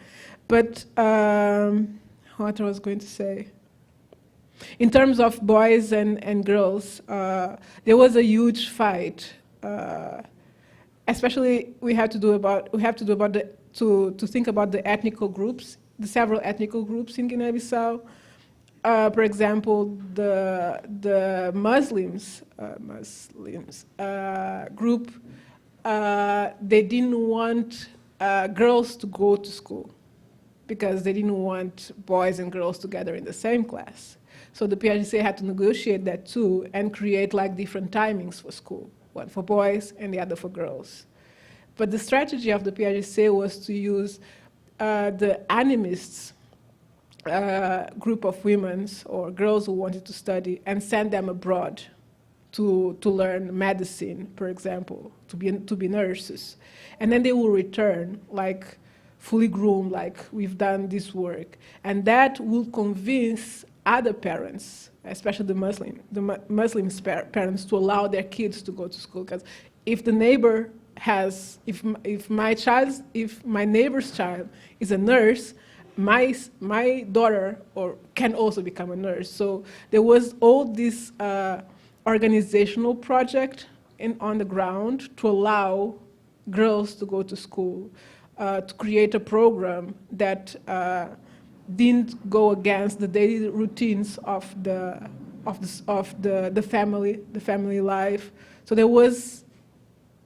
But what I was going to say, in terms of boys and girls, there was a huge fight. Especially, we have to think about the ethnical groups, the several ethnical groups in Guinea-Bissau. For example, the Muslims group, they didn't want girls to go to school because they didn't want boys and girls together in the same class. So the PAIGC had to negotiate that too and create like different timings for school, one for boys and the other for girls. But the strategy of the PAIGC was to use the animists group of women or girls who wanted to study and send them abroad to learn medicine, for example, to be nurses. And then they will return like fully groomed, like we've done this work. And that will convince other parents, especially the Muslim parents, to allow their kids to go to school. Because if the neighbor has, if my neighbor's child is a nurse, my daughter can also become a nurse. So there was all this organizational project on the ground to allow girls to go to school, to create a program that didn't go against the daily routines of the family life. So there was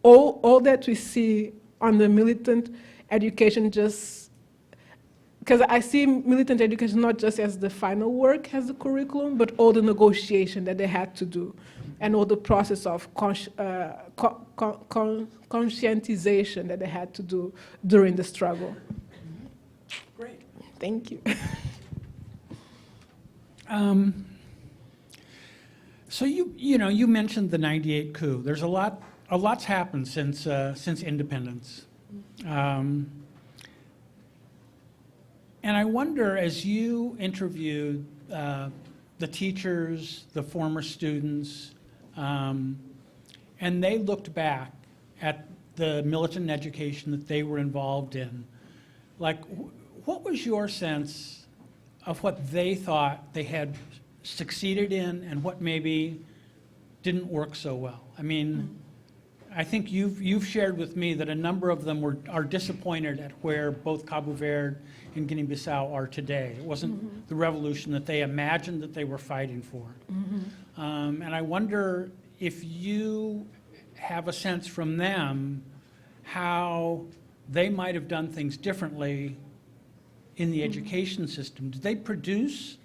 all that we see on the militant education, just because I see militant education not just as the final work as the curriculum, but all the negotiation that they had to do, and all the process of conscientization that they had to do during the struggle. Great. Thank you. So you mentioned the '98 coup. There's a lot's happened since independence. And I wonder, as you interviewed the teachers, the former students, and they looked back at the militant education that they were involved in, like, what was your sense of what they thought they had succeeded in and what maybe didn't work so well? I mean, I think you've shared with me that a number of them are disappointed at where both Cabo Verde and Guinea Bissau are today. It wasn't the revolution that they imagined that they were fighting for. And I wonder if you have a sense from them how they might have done things differently in the education system. Did they produce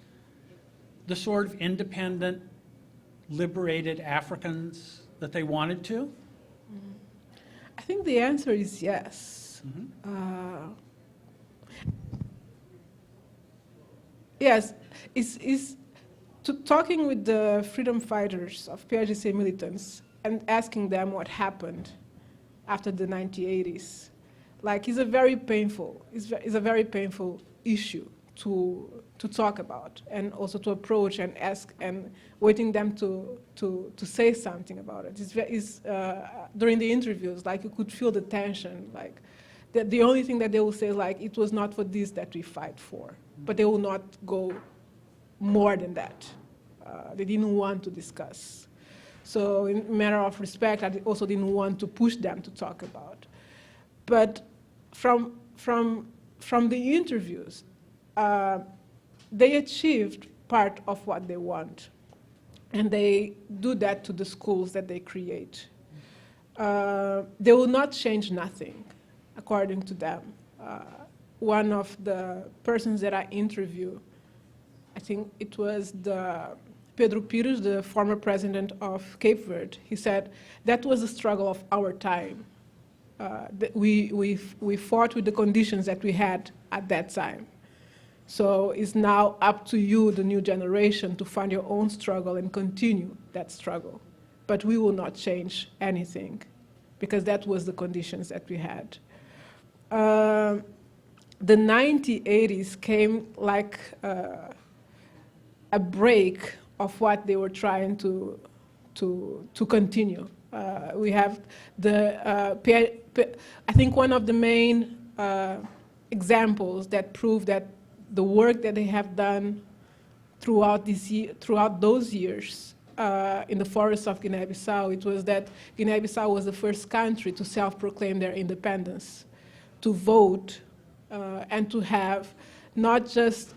the sort of independent, liberated Africans that they wanted to? I think the answer is yes. Yes, it's talking with the freedom fighters of PAIGC militants and asking them what happened after the 1980s. Like, it's a very painful issue to talk about, and also to approach and ask, and waiting them to say something about it. During the interviews, like, you could feel the tension, like the only thing that they will say is like, it was not for this that we fight for, but they will not go more than that. They didn't want to discuss. So in matter of respect, I also didn't want to push them to talk about. But from the interviews, they achieved part of what they want, and they do that to the schools that they create. They will not change nothing, according to them. One of the persons that I interviewed, I think it was Pedro Pires, the former president of Cape Verde. He said that was the struggle of our time. We fought with the conditions that we had at that time. So it's now up to you, the new generation, to find your own struggle and continue that struggle. But we will not change anything, because that was the conditions that we had. the 1980s came like a break of what they were trying to continue. We have I think one of the main examples that prove that the work that they have done throughout those years in the forests of Guinea-Bissau, it was that Guinea-Bissau was the first country to self-proclaim their independence, to vote, and to have not just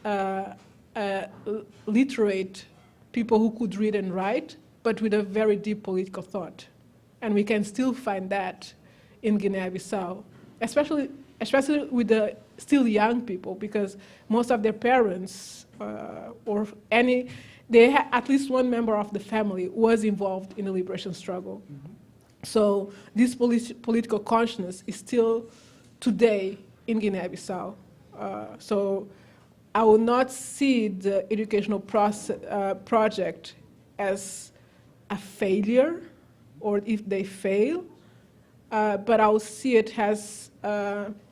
literate people who could read and write, but with a very deep political thought. And we can still find that in Guinea-Bissau, especially with the still young people, because most of their parents at least one member of the family was involved in the liberation struggle. Mm-hmm. So this political consciousness is still today in Guinea-Bissau. So I will not see the educational project as a failure, or if they fail, but I will see it as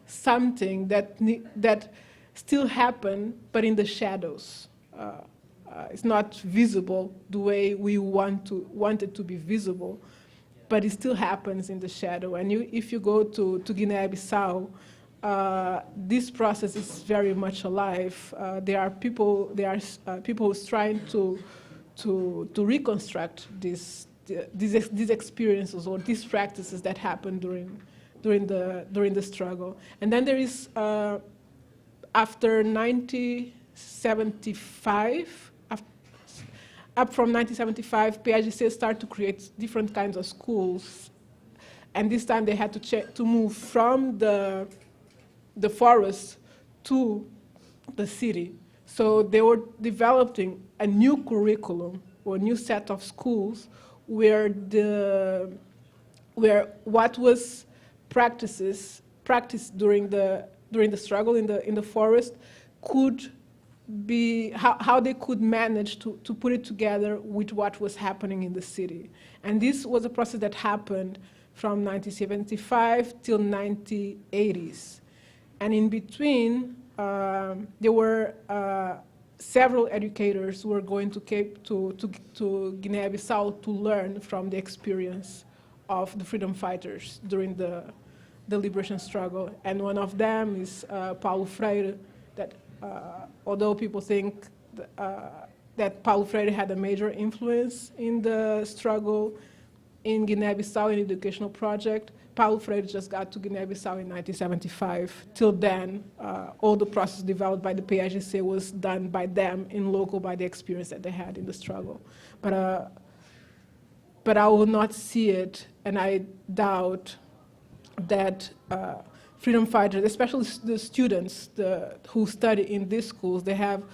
something that still happen, but in the shadows. It's not visible the way we want it to be visible, but it still happens in the shadow. And if you go to Guinea-Bissau, this process is very much alive. There are people who's trying to reconstruct these experiences or these practices that happened during the struggle. And then there is after 1975. Up from 1975, PAIGC started to create different kinds of schools, and this time they had to move from the forest to the city. So they were developing a new curriculum or a new set of schools where what was practiced during the struggle in the forest could be how they could manage to put it together with what was happening in the city. And this was a process that happened from 1975 till 1980s. And in between, there were several educators who were going to Guinea-Bissau to learn from the experience of the freedom fighters during the liberation struggle. And one of them is Paulo Freire, that although people think that Paulo Freire had a major influence in the struggle in Guinea-Bissau in the educational project, Paulo Freire just got to Guinea-Bissau in 1975. Till then, all the process developed by the PAIGC was done by them in local, by the experience that they had in the struggle. But I will not see it, and I doubt that freedom fighters, especially the students who study in these schools, they have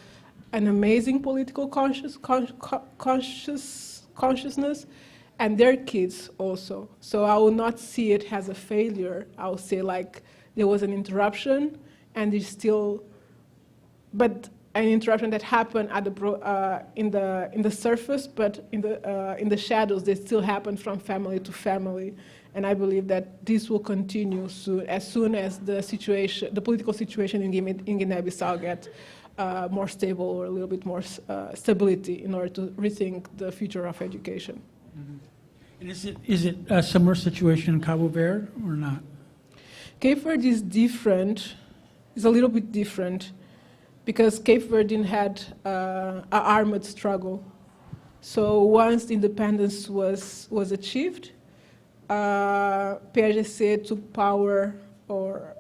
an amazing political consciousness, and their kids also. So I will not see it as a failure. I will say like there was an interruption, and there's still, but an interruption that happened at in the surface, but in the shadows, they still happen from family to family. And I believe that this will continue as soon as the political situation in Guinea-Bissau gets more stable, or a little bit more stability, in order to rethink the future of education. Mm-hmm. And is it a similar situation in Cabo Verde or not? Cape Verde is different. It's a little bit different because Cape Verde had an armed struggle. So once independence was achieved, PAIGC took power, or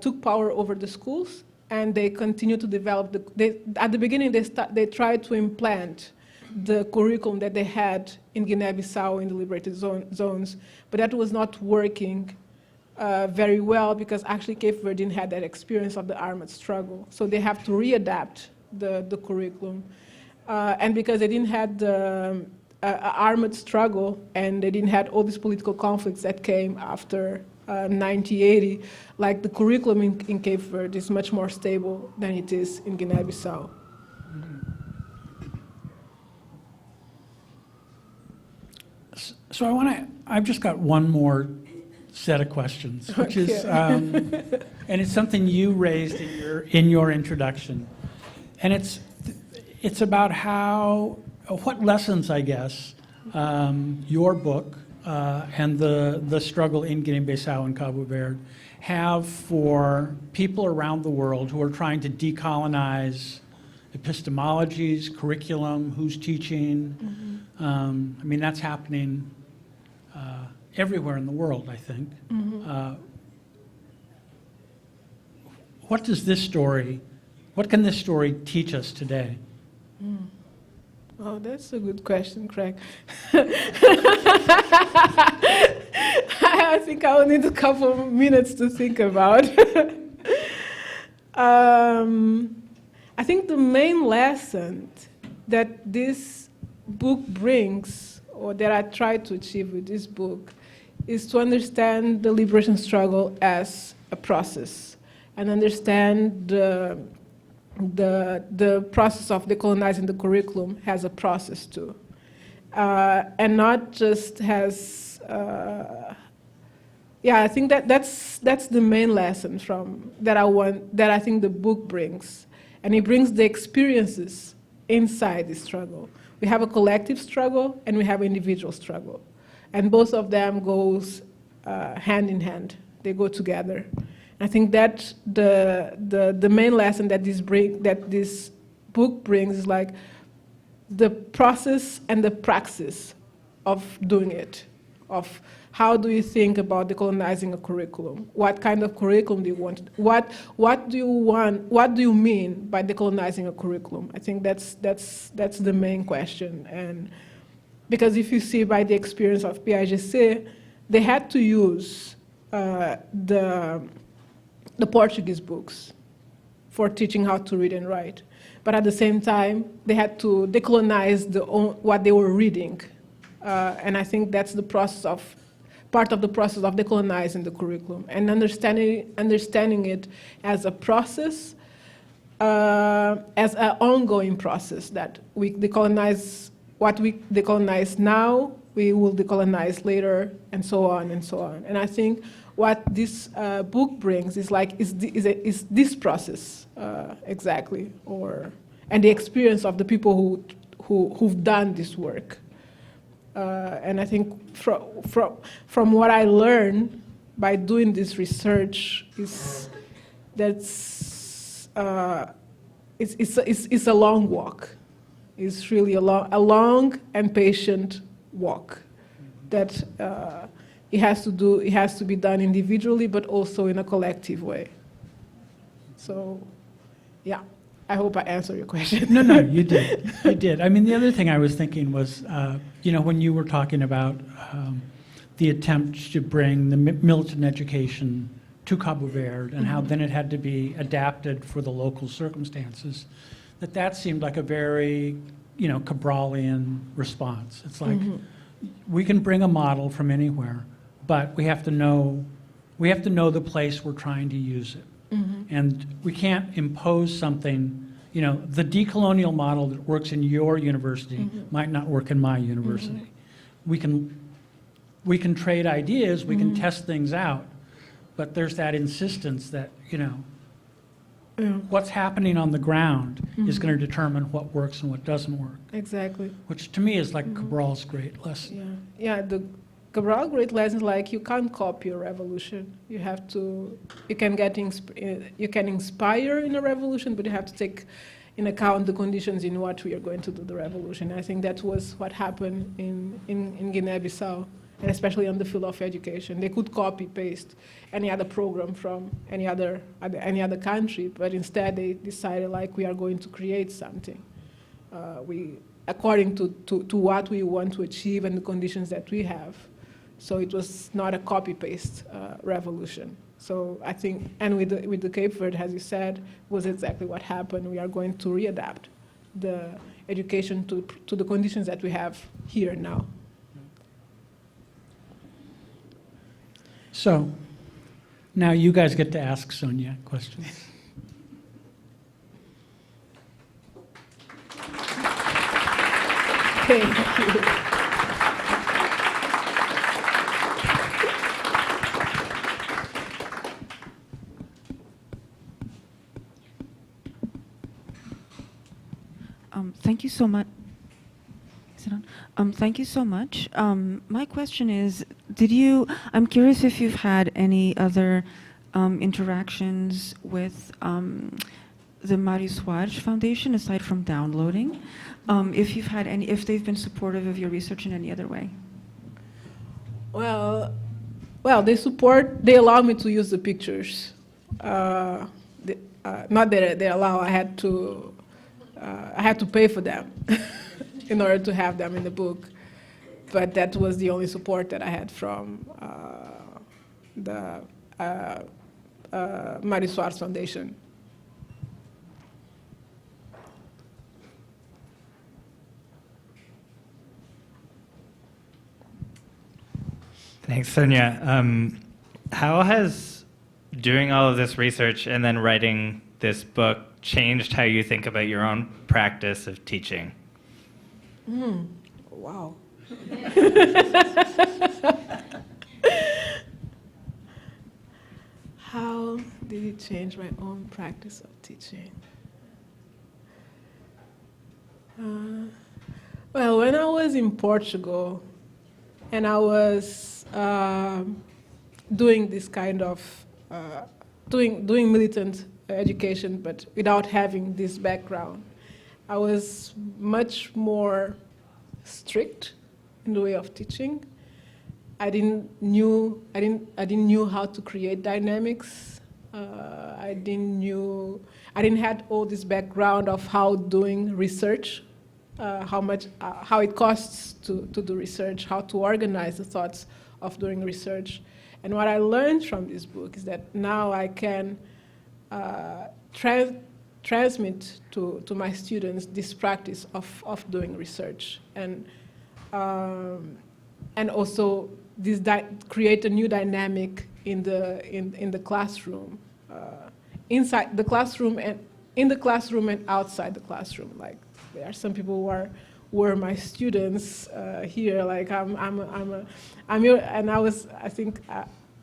took power over the schools, and they continued to develop. At the beginning, they tried to implant the curriculum that they had in Guinea-Bissau in the liberated zones, but that was not working very well because actually Cape Verde didn't have that experience of the armed struggle. So they have to readapt the curriculum, and because they didn't have the armed struggle, and they didn't have all these political conflicts that came after 1980, like the curriculum in Cape Verde is much more stable than it is in Guinea-Bissau. So I've just got one more set of questions, which Okay. is, and it's something you raised in your introduction, and it's about what lessons, I guess, your book and the struggle in Guinea Bissau and Cabo Verde have for people around the world who are trying to decolonize epistemologies, curriculum, who's teaching. I mean, that's happening everywhere in the world, I think. What can this story teach us today? Oh, that's a good question, Craig. I think I will need a couple of minutes to think about. I think the main lesson that this book brings, or that I try to achieve with this book, is to understand the liberation struggle as a process and understand the process of decolonizing the curriculum has a process too, and not just has. I think that's the main lesson that I think the book brings, and it brings the experiences inside the struggle. We have a collective struggle and we have an individual struggle, and both of them goes hand in hand. They go together. I think that the main lesson that this book brings is like the process and the praxis of doing it, of how do you think about decolonizing a curriculum? What kind of curriculum do you want? What do you want? What do you mean by decolonizing a curriculum? I think that's the main question. And because if you see by the experience of PAIGC, they had to use the Portuguese books for teaching how to read and write. But at the same time, they had to decolonize what they were reading. And I think that's part of the process of decolonizing the curriculum and understanding it as a process, as an ongoing process that we decolonize what we decolonize now, we will decolonize later, and so on and so on. And I think what this book brings is this process exactly, and the experience of the people who've done this work. And I think from what I learned by doing this research is it's a long walk. It's really a long and patient walk that it has to be done individually, but also in a collective way. So, yeah. I hope I answered your question. No, you did. You did. I mean, the other thing I was thinking was, when you were talking about the attempt to bring the militant education to Cabo Verde and how then it had to be adapted for the local circumstances, that seemed like a very, Cabralian response. It's like, we can bring a model from anywhere, but we have to know the place we're trying to use it. And we can't impose something, the decolonial model that works in your university might not work in my university. We can trade ideas, we can test things out, but there's that insistence that, what's happening on the ground is going to determine what works and what doesn't work. Exactly. Which to me is like Cabral's great lesson. Yeah. The Cabral great lesson is like you can't copy a revolution. You can inspire in a revolution, but you have to take in account the conditions in what we are going to do the revolution. I think that was what happened in Guinea Bissau, and especially on the field of education. They could copy paste any other program from any other country, but instead they decided we are going to create something. According to what we want to achieve and the conditions that we have. So it was not a copy-paste revolution. So I think, and with the Cape Verde, as you said, was exactly what happened. We are going to readapt the education to the conditions that we have here now. So now you guys get to ask Sonia questions. Thank you. Thank you so much. Is it on? Thank you so much. My question is, I'm curious if you've had any other interactions with the Mário Soares Foundation aside from downloading, if they've been supportive of your research in any other way. Well, they allow me to use the pictures. Not that they allow, I had to pay for them in order to have them in the book. But that was the only support that I had from the Mário Soares Foundation. Thanks, Sonia. How has doing all of this research and then writing this book changed how you think about your own practice of teaching? Wow. How did it change my own practice of teaching? Well, when I was in Portugal and I was doing this kind of, doing militant education, but without having this background, I was much more strict in the way of teaching. I didn't knew how to create dynamics. I didn't have all this background of how doing research, how it costs to do research, how to organize the thoughts of doing research. And what I learned from this book is that now I can transmit to my students this practice of doing research, and also this create a new dynamic in the classroom, inside the classroom and in the classroom and outside the classroom. Like there are some people who are my students here. Like I'm here, and I think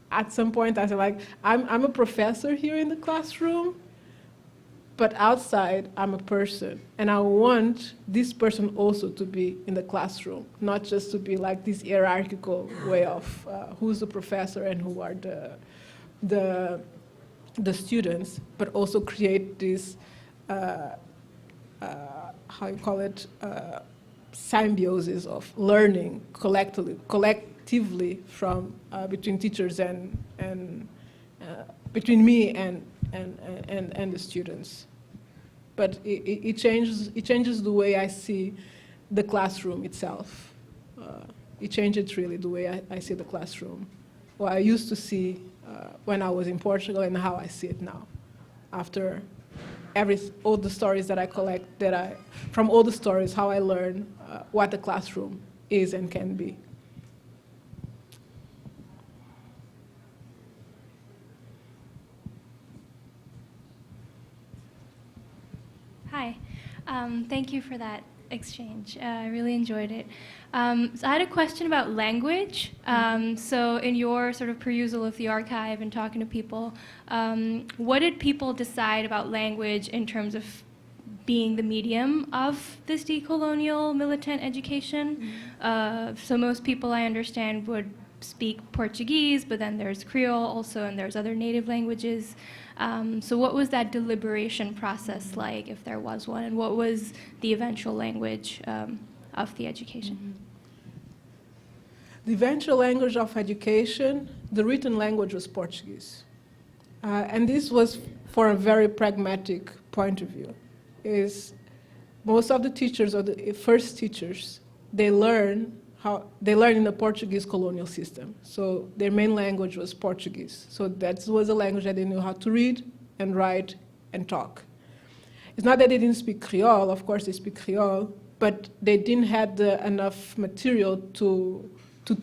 at some point I said, like, I'm a professor here in the classroom, but outside I'm a person, and I want this person also to be in the classroom, not just to be like this hierarchical way of who's the professor and who are the students, but also create this how you call it, symbiosis of learning collectively from between teachers and between me and the students. But it changes the way I see the classroom itself. It changes really the way I see the classroom. What I used to see when I was in Portugal and how I see it now, after all the stories that I collect, from all the stories, how I learn what the classroom is and can be. Hi, thank you for that exchange. I really enjoyed it. So I had a question about language. So in your sort of perusal of the archive and talking to people, what did people decide about language in terms of being the medium of this decolonial militant education? So most people, I understand, would speak Portuguese, but then there's Creole also, and there's other native languages. So what was that deliberation process like, if there was one, and what was the eventual language of the education? The eventual language of education, the written language was Portuguese. And this was for a very pragmatic point of view. Is most of the teachers, or the first teachers, they learn in the Portuguese colonial system. So their main language was Portuguese. So that was a language that they knew how to read and write and talk. It's not that they didn't speak Creole, of course they speak Creole, but they didn't have enough material to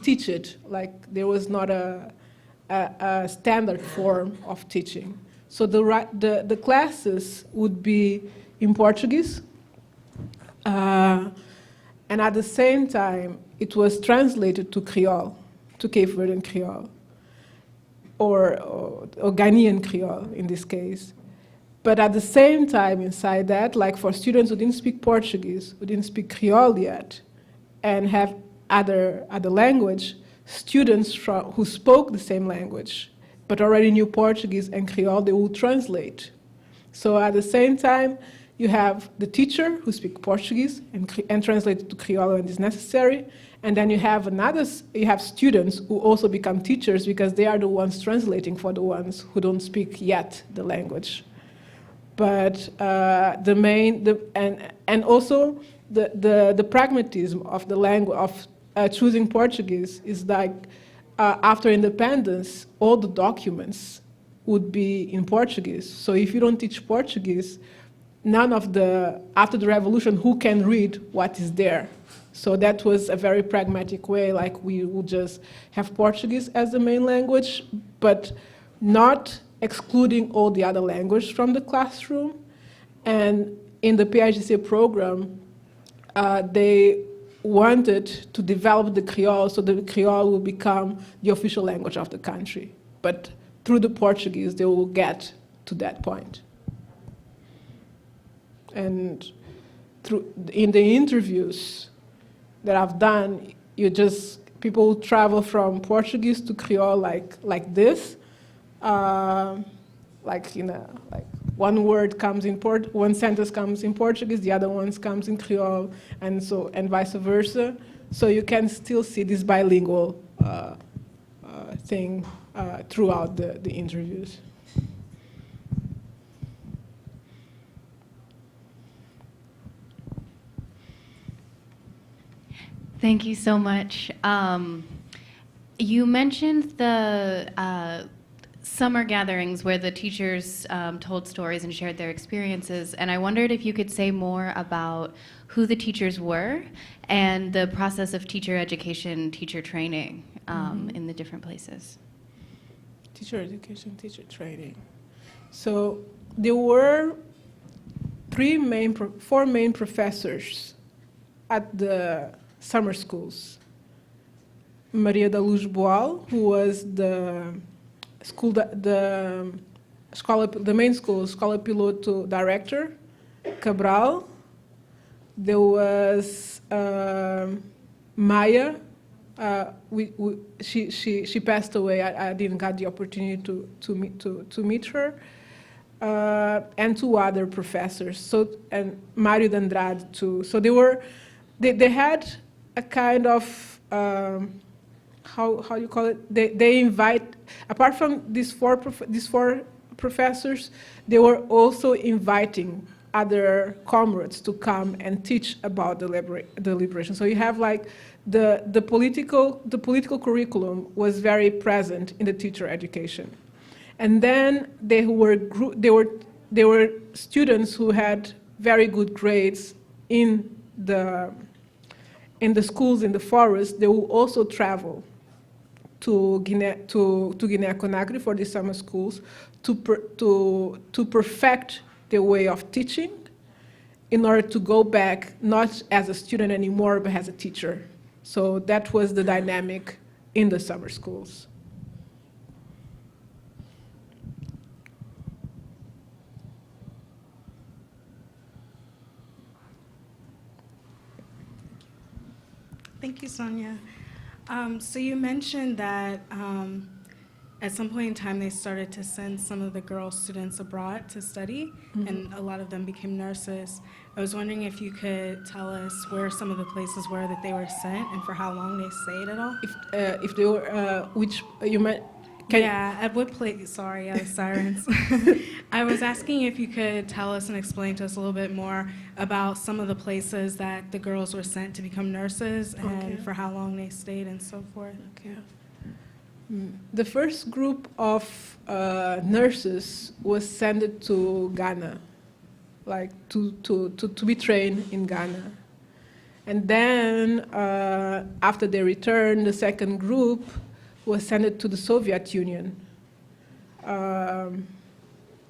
teach it. Like there was not a standard form of teaching. So the classes would be in Portuguese, and at the same time, it was translated to Creole, to Cape Verdean Creole, or Ghanaian Creole in this case. But at the same time, inside that, like for students who didn't speak Portuguese, who didn't speak Creole yet, and have other language, students who spoke the same language, but already knew Portuguese and Creole, they will translate. So at the same time, you have the teacher who speaks Portuguese and translates to Creole when it's necessary, and then you have students who also become teachers because they are the ones translating for the ones who don't speak yet the language. But also the pragmatism of the language of choosing Portuguese is like after independence, all the documents would be in Portuguese. So if you don't teach Portuguese, after the revolution, who can read what is there? So that was a very pragmatic way, like we would just have Portuguese as the main language, but not excluding all the other language from the classroom. And in the PAIGC program, they wanted to develop the Creole so the Creole will become the official language of the country. But through the Portuguese, they will get to that point. And in the interviews that I've done, people travel from Portuguese to Creole like this. Like one word comes in one sentence comes in Portuguese, the other one comes in Creole, and vice versa. So you can still see this bilingual thing throughout the interviews. Thank you so much. You mentioned the summer gatherings where the teachers told stories and shared their experiences, and I wondered if you could say more about who the teachers were and the process of teacher education, teacher training in the different places. Teacher education, teacher training. So there were four main professors at the summer schools. Maria da Luz Boal, who was the main school, Escola Piloto director, Cabral. There was Maya. She passed away. I didn't get the opportunity to meet her. And two other professors. And Mário de Andrade too. So they had a kind of how you call it? They invite, apart from these four professors, they were also inviting other comrades to come and teach about the liberation. So you have like the political curriculum was very present in the teacher education, and then they were students who had very good grades in the schools in the forest. They will also travel to Guinea-Conakry for the summer schools to perfect their way of teaching in order to go back not as a student anymore but as a teacher. So that was the dynamic in the summer schools. Thank you, Sonia. So you mentioned that at some point in time they started to send some of the girl students abroad to study, and a lot of them became nurses. I was wondering if you could tell us where some of the places were that they were sent and for how long they stayed at all? If they were, which you meant? At what place? Sorry, the sirens. I was asking if you could tell us and explain to us a little bit more about some of the places that the girls were sent to become nurses and for how long they stayed and so forth. Okay. The first group of nurses was sent to Ghana, like to be trained in Ghana. And then after they returned, the second group was sent to the Soviet Union.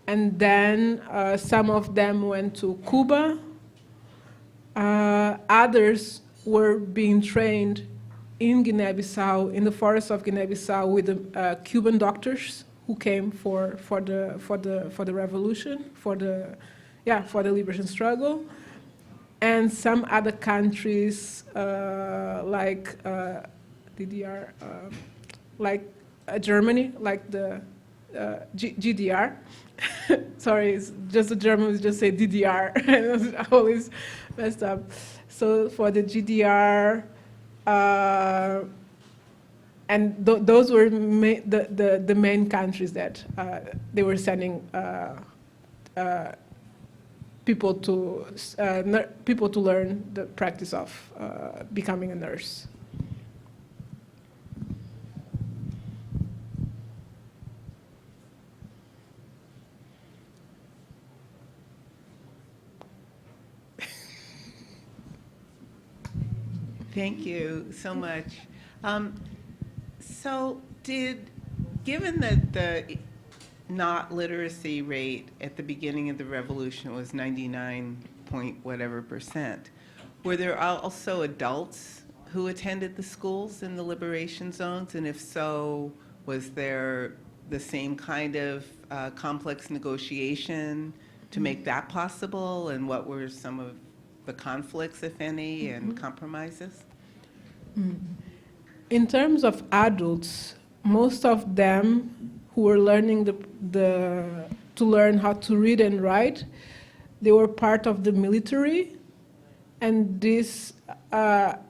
And then some of them went to Cuba. Others were being trained in Guinea Bissau, in the forests of Guinea Bissau, with the Cuban doctors who came for the revolution, for the liberation struggle, and some other countries like DDR, like Germany, like the GDR. Sorry, it's just the Germans just say DDR. I always messed up. So for the GDR, and those were the main countries that they were sending people to learn the practice of becoming a nurse. Thank you so much. Given that the not literacy rate at the beginning of the revolution was 99 point whatever %, were there also adults who attended the schools in the liberation zones? And if so, was there the same kind of complex negotiation to make that possible? And what were some of the conflicts, if any, and compromises? In terms of adults, most of them who were learning to learn how to read and write, they were part of the military, and this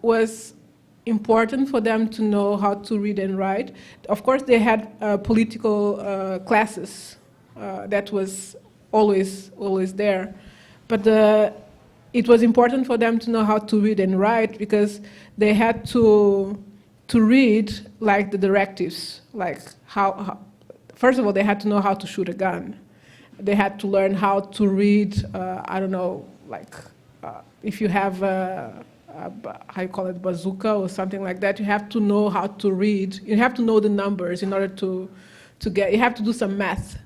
was important for them to know how to read and write. Of course, they had political classes. That was always there, but it was important for them to know how to read and write because they had to read like the directives, like how first of all, they had to know how to shoot a gun. They had to learn how to read, I don't know, like if you have how you call it, bazooka or something like that, you have to know how to read. You have to know the numbers in order to get, you have to do some math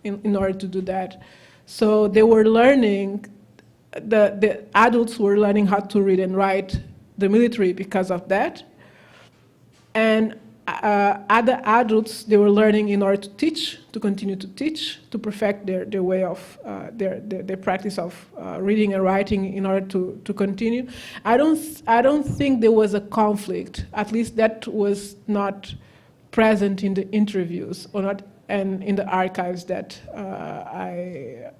in order to do that. So they were learning, the adults were learning how to read and write the military because of that. And other adults, they were learning in order to teach, to continue to teach, to perfect their way of, their practice of reading and writing in order to continue. I don't think there was a conflict, at least that was not present in the interviews or not, and in the archives that I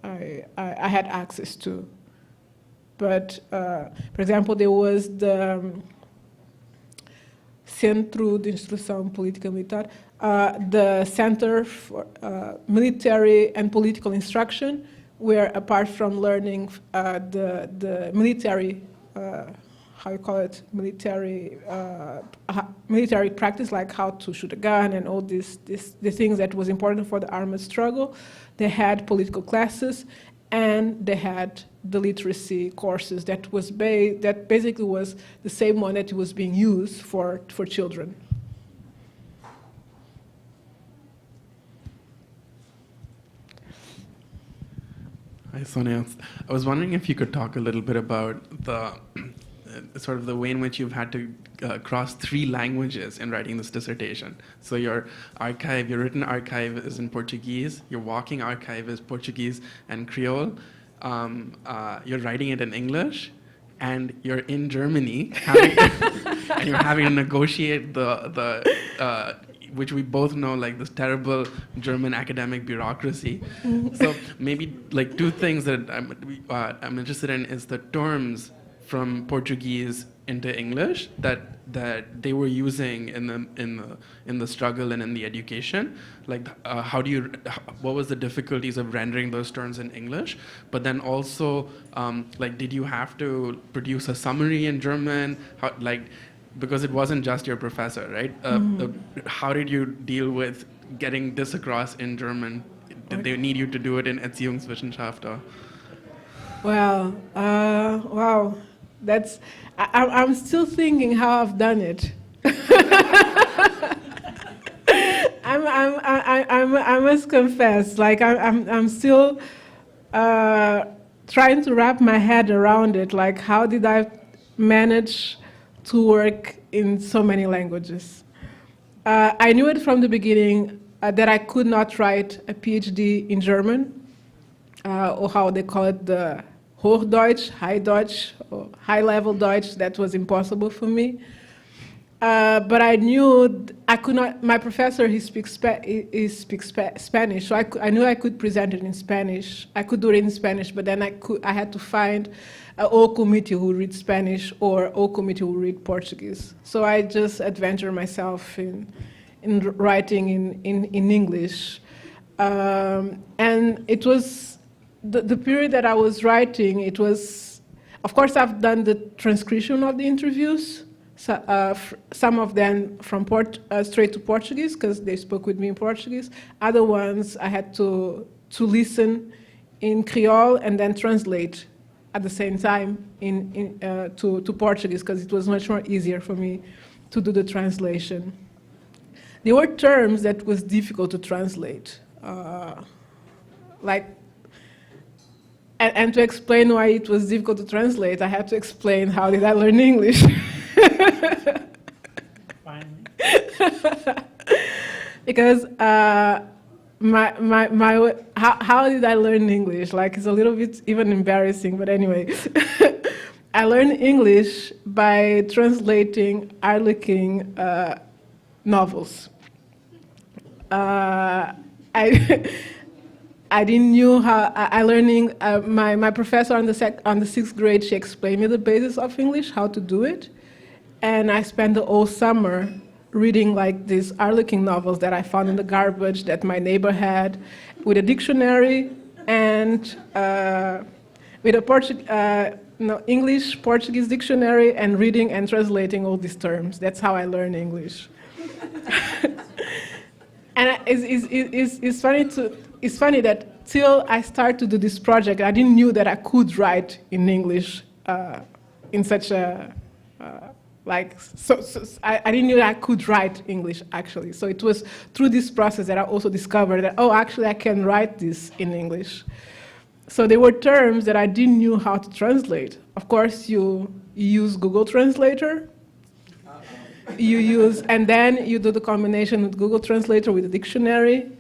had access to. But, for example, there was the Centro de Instrução Política Militar, the Center for Military and Political Instruction, where apart from learning the military, how you call it, military practice, like how to shoot a gun and all the things that was important for the armed struggle, they had political classes, and they had the literacy courses that basically was the same one that was being used for children. Hi, Sonia. I was wondering if you could talk a little bit about the sort of the way in which you've had to cross 3 languages in writing this dissertation. So your archive, your written archive is in Portuguese, your walking archive is Portuguese and Creole, you're writing it in English, and you're in Germany, and you're having to negotiate the which we both know, like this terrible German academic bureaucracy. So maybe like 2 things that I'm interested in is the terms from Portuguese into English that they were using in the struggle and in the education. Like what was the difficulties of rendering those terms in English? But then also, like, did you have to produce a summary in German? Because it wasn't just your professor, right? How did you deal with getting this across in German? Did they need you to do it in Erziehungswissenschaft? Or? Well, wow. I'm still thinking how I've done it. I must confess, like I'm still trying to wrap my head around it. Like, how did I manage to work in so many languages? I knew it from the beginning. that I could not write a PhD in German, or how they call it, the Hochdeutsch, High Deutsch, or high-level Deutsch. That was impossible for me. But I knew I could not. My professor, he speaks Spanish, so I knew I could present it in Spanish. I could do it in Spanish, but then I had to find a whole committee who read Spanish or a whole committee who read Portuguese. So I just adventured myself in writing in English, and it was the period that I was writing. It was, of course, I've done the transcription of the interviews. So, some of them from straight to Portuguese, because they spoke with me in Portuguese. Other ones I had to listen in Creole and then translate at the same time to Portuguese, because it was much more easier for me to do the translation. There were terms that was difficult to translate, and to explain why it was difficult to translate, I had to explain how did I learn English. Finally. Because how did I learn English? Like, it's a little bit even embarrassing, but anyway. I learned English by translating Harlequin novels. I didn't know how. I learning. My professor on the 6th grade, she explained me the basis of English, how to do it, and I spent the whole summer reading like these Harlequin novels that I found in the garbage that my neighbor had, with a dictionary and with a English Portuguese dictionary, and reading and translating all these terms. That's how I learned English. And it's funny that till I started to do this project, I didn't knew that I could write in English in such a I didn't know that I could write English, actually. So it was through this process that I also discovered that, oh, actually I can write this in English. So there were terms that I didn't know how to translate. Of course, you use Google Translator. And then you do the combination with Google Translator with the dictionary,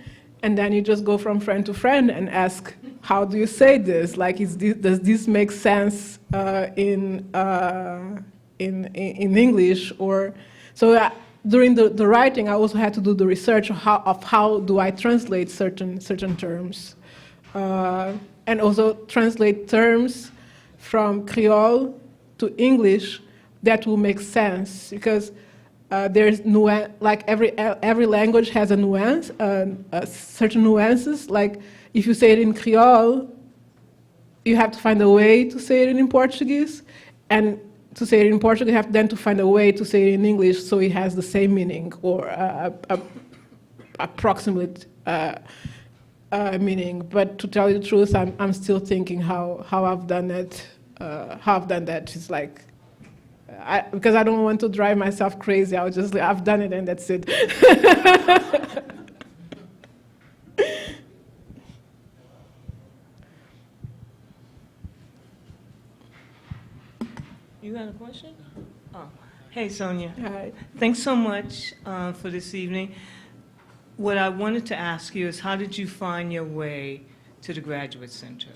and then you just go from friend to friend and ask, how do you say this? Like, does this make sense in English? Or so during the writing, I also had to do the research of how do I translate certain terms, and also translate terms from Creole to English that will make sense, because there's like every language has a nuance, certain nuances. Like if you say it in Creole, you have to find a way to say it in Portuguese, and to say it in Portuguese, you have then to find a way to say it in English so it has the same meaning or approximate meaning. But to tell you the truth, I'm still thinking how I've done that. How I've done that is like. Because I don't want to drive myself crazy, I've done it and that's it. You got a question? Oh, hey, Sonia. Hi. Thanks so much for this evening. What I wanted to ask you is, how did you find your way to the Graduate Center?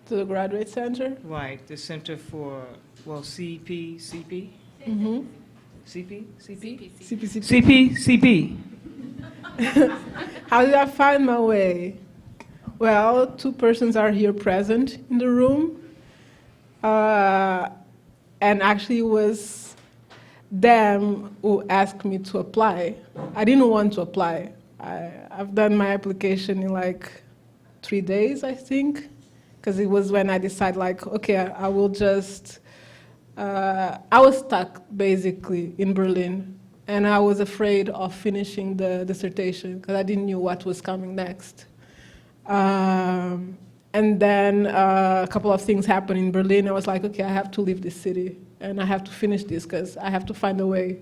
To the Graduate Center? Right, the Center for, well, CP? Mm-hmm. CP? How did I find my way? Well, 2 persons are here present in the room. And actually it was them who asked me to apply. I didn't want to apply. I've done my application in like 3 days, I think, because it was when I decided, like, okay, I will just, I was stuck basically in Berlin, and I was afraid of finishing the dissertation because I didn't know what was coming next. And then a couple of things happened in Berlin. I was like, okay, I have to leave this city and I have to finish this because I have to find a way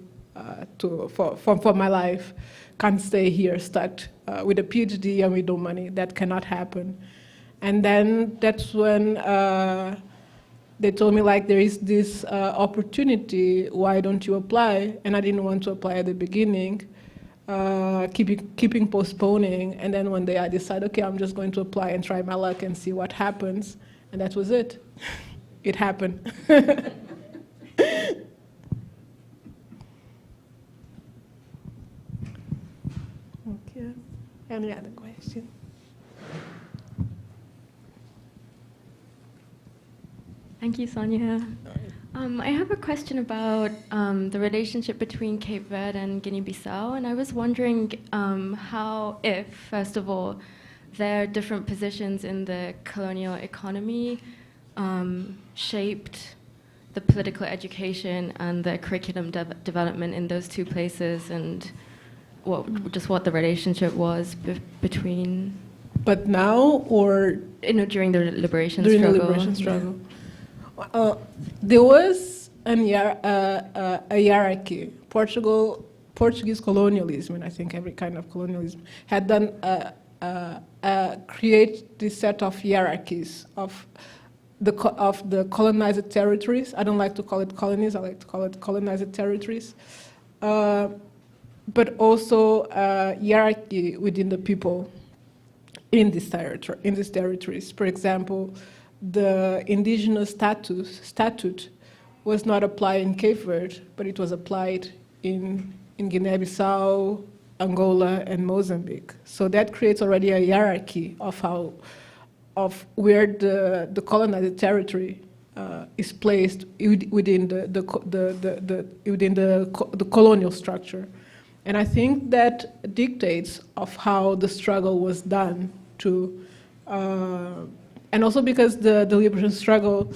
for my life. Can't stay here stuck with a PhD and with no money. That cannot happen. And then that's when they told me, like, there is this opportunity, why don't you apply? And I didn't want to apply at the beginning. keeping postponing, and then one day I decided, okay, I'm just going to apply and try my luck and see what happens, and that was it. It happened. Okay. Any other question? Thank you, Sonia. I have a question about the relationship between Cape Verde and Guinea-Bissau, and I was wondering how, if, first of all, their different positions in the colonial economy shaped the political education and the curriculum development in those two places, and what the relationship was between. But now, or during the liberation during struggle. the liberation struggle. There was a hierarchy. Portuguese colonialism, and I think every kind of colonialism, had done create this set of hierarchies of the colonized territories. I don't like to call it colonies. I like to call it colonized territories. But also hierarchy within the people in these territories. For example, the indigenous statute was not applied in Cape Verde, but it was applied in Guinea-Bissau, Angola, and Mozambique. So that creates already a hierarchy of where the colonized territory is placed within the colonial structure. And I think that dictates of how the struggle was done to. And also because the liberation struggle,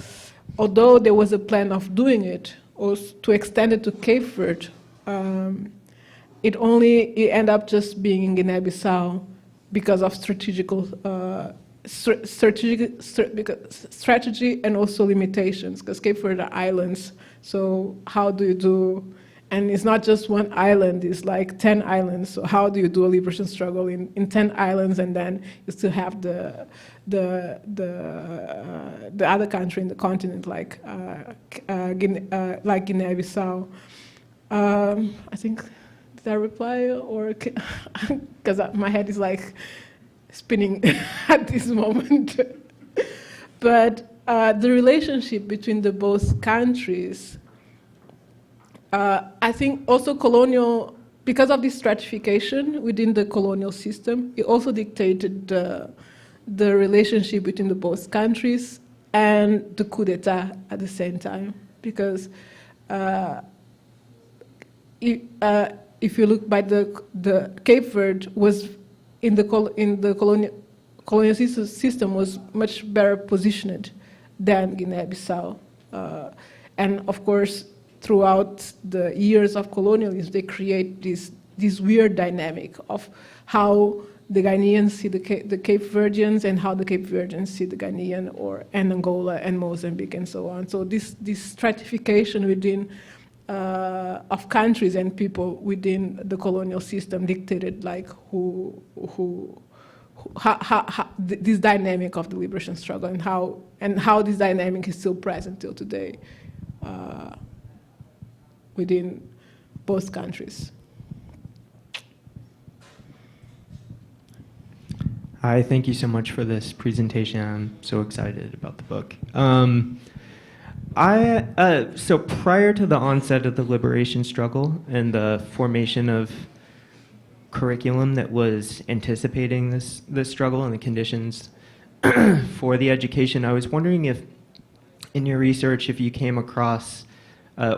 although there was a plan of doing it, or to extend it to Cape Verde, it ended up just being in Guinea-Bissau because of strategy and also limitations, because Cape Verde are islands. So how do you do? And it's not just one island, it's like 10 islands. So how do you do a liberation struggle in 10 islands, and then you still have the other country in the continent, like Guinea-Bissau. I think, did I reply, or because my head is like spinning at this moment. But the relationship between the both countries, I think also colonial, because of this stratification within the colonial system, it also dictated the relationship between the both countries and the coup d'etat at the same time. Because if you look by the Cape Verde was in the colonial system was much better positioned than Guinea-Bissau, and of course, throughout the years of colonialism, they create this weird dynamic of how the Ghanaians see the Cape Verdeans and how the Cape Verdeans see the Ghanaian and Angola and Mozambique and so on. So this stratification within of countries and people within the colonial system dictated like how this dynamic of the liberation struggle and how this dynamic is still present till today. Within both countries. Hi, thank you so much for this presentation. I'm so excited about the book. So prior to the onset of the liberation struggle and the formation of curriculum that was anticipating this struggle and the conditions for the education, I was wondering if in your research, if you came across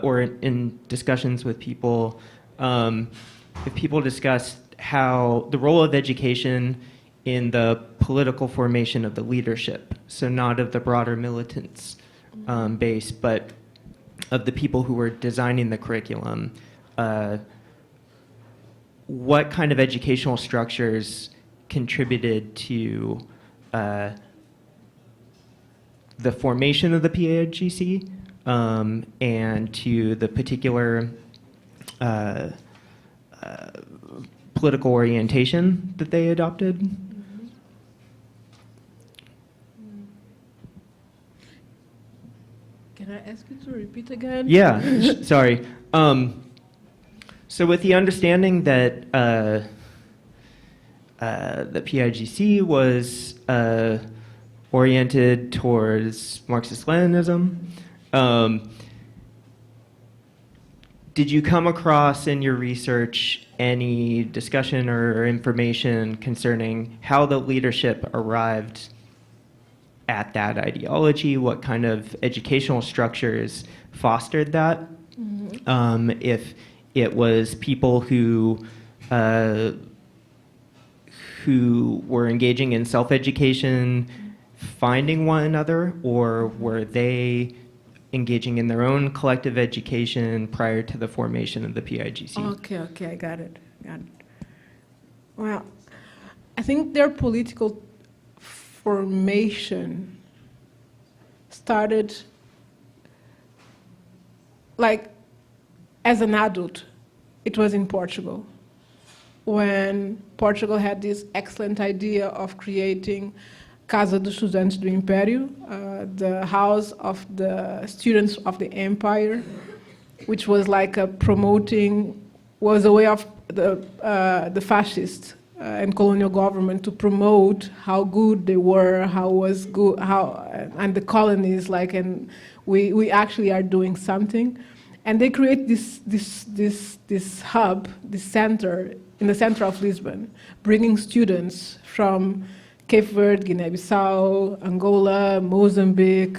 or in discussions with people, if people discussed how the role of education in the political formation of the leadership, so not of the broader militants base, but of the people who were designing the curriculum, what kind of educational structures contributed to the formation of the PAIGC, and to the particular political orientation that they adopted? Can I ask you to repeat again? Yeah, sorry. So with the understanding that the PAIGC was oriented towards Marxist-Leninism, did you come across in your research any discussion or information concerning how the leadership arrived at that ideology? What kind of educational structures fostered that? If it was people who were engaging in self-education, finding one another, or were they engaging in their own collective education prior to the formation of the PAIGC? Okay, I got it. Well, I think their political formation started like as an adult. It was in Portugal, when Portugal had this excellent idea of creating Casa dos Estudantes do Império, the house of the students of the empire, which was like was a way of the fascist and colonial government to promote how good they were, and the colonies, and we actually are doing something. And they create this hub, this center, in the center of Lisbon, bringing students from Cape Verde, Guinea Bissau, Angola, Mozambique,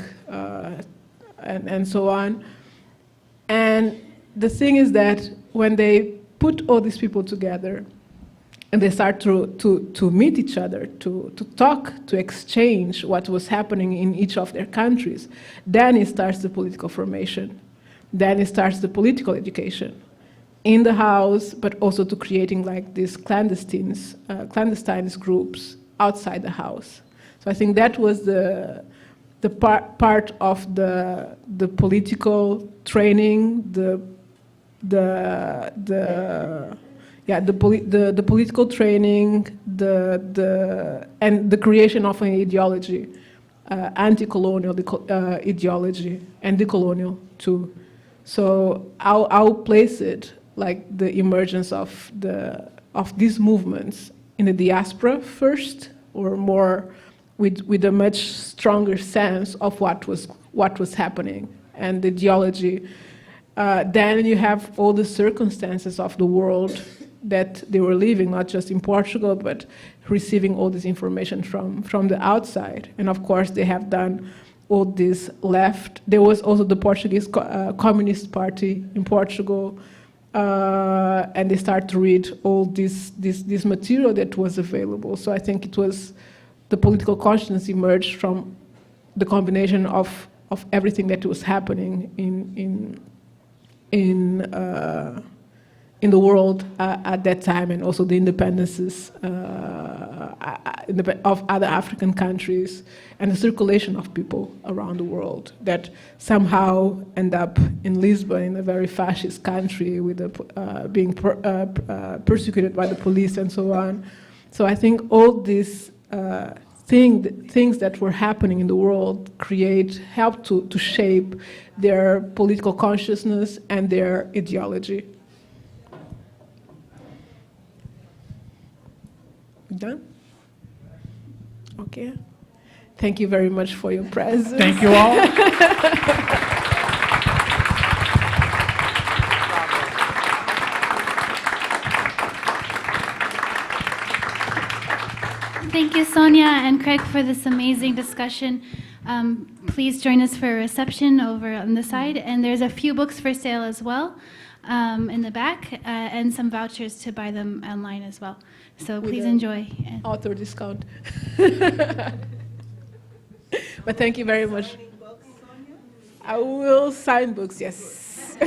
and so on. And the thing is that when they put all these people together and they start to meet each other, to talk, to exchange what was happening in each of their countries, then it starts the political formation. Then it starts the political education in the house, but also to creating like these clandestine groups outside the house. So I think that was the part of the political training, the political training, and the creation of an ideology, anti-colonial ideology, and decolonial too. So I'll place it like the emergence of these movements in the diaspora first, or more with a much stronger sense of what was happening and the ideology. Then you have all the circumstances of the world that they were living, not just in Portugal, but receiving all this information from the outside. And of course, they have done all this left. There was also the Portuguese Communist Party in Portugal, and they start to read all this material that was available. So I think it was the political consciousness emerged from the combination of everything that was happening in the world at that time, and also the independences of other African countries, and the circulation of people around the world that somehow end up in Lisbon, in a very fascist country, with being persecuted by the police and so on. So I think all these things that were happening in the world help to shape their political consciousness and their ideology. Done? Okay. Thank you very much for your presence. Thank you all. Thank you, Sonia and Craig, for this amazing discussion. Please join us for a reception over on the side. And there's a few books for sale as well in the back, and some vouchers to buy them online as well. So please enjoy. Author discount. But thank you very much. I will sign books, yes.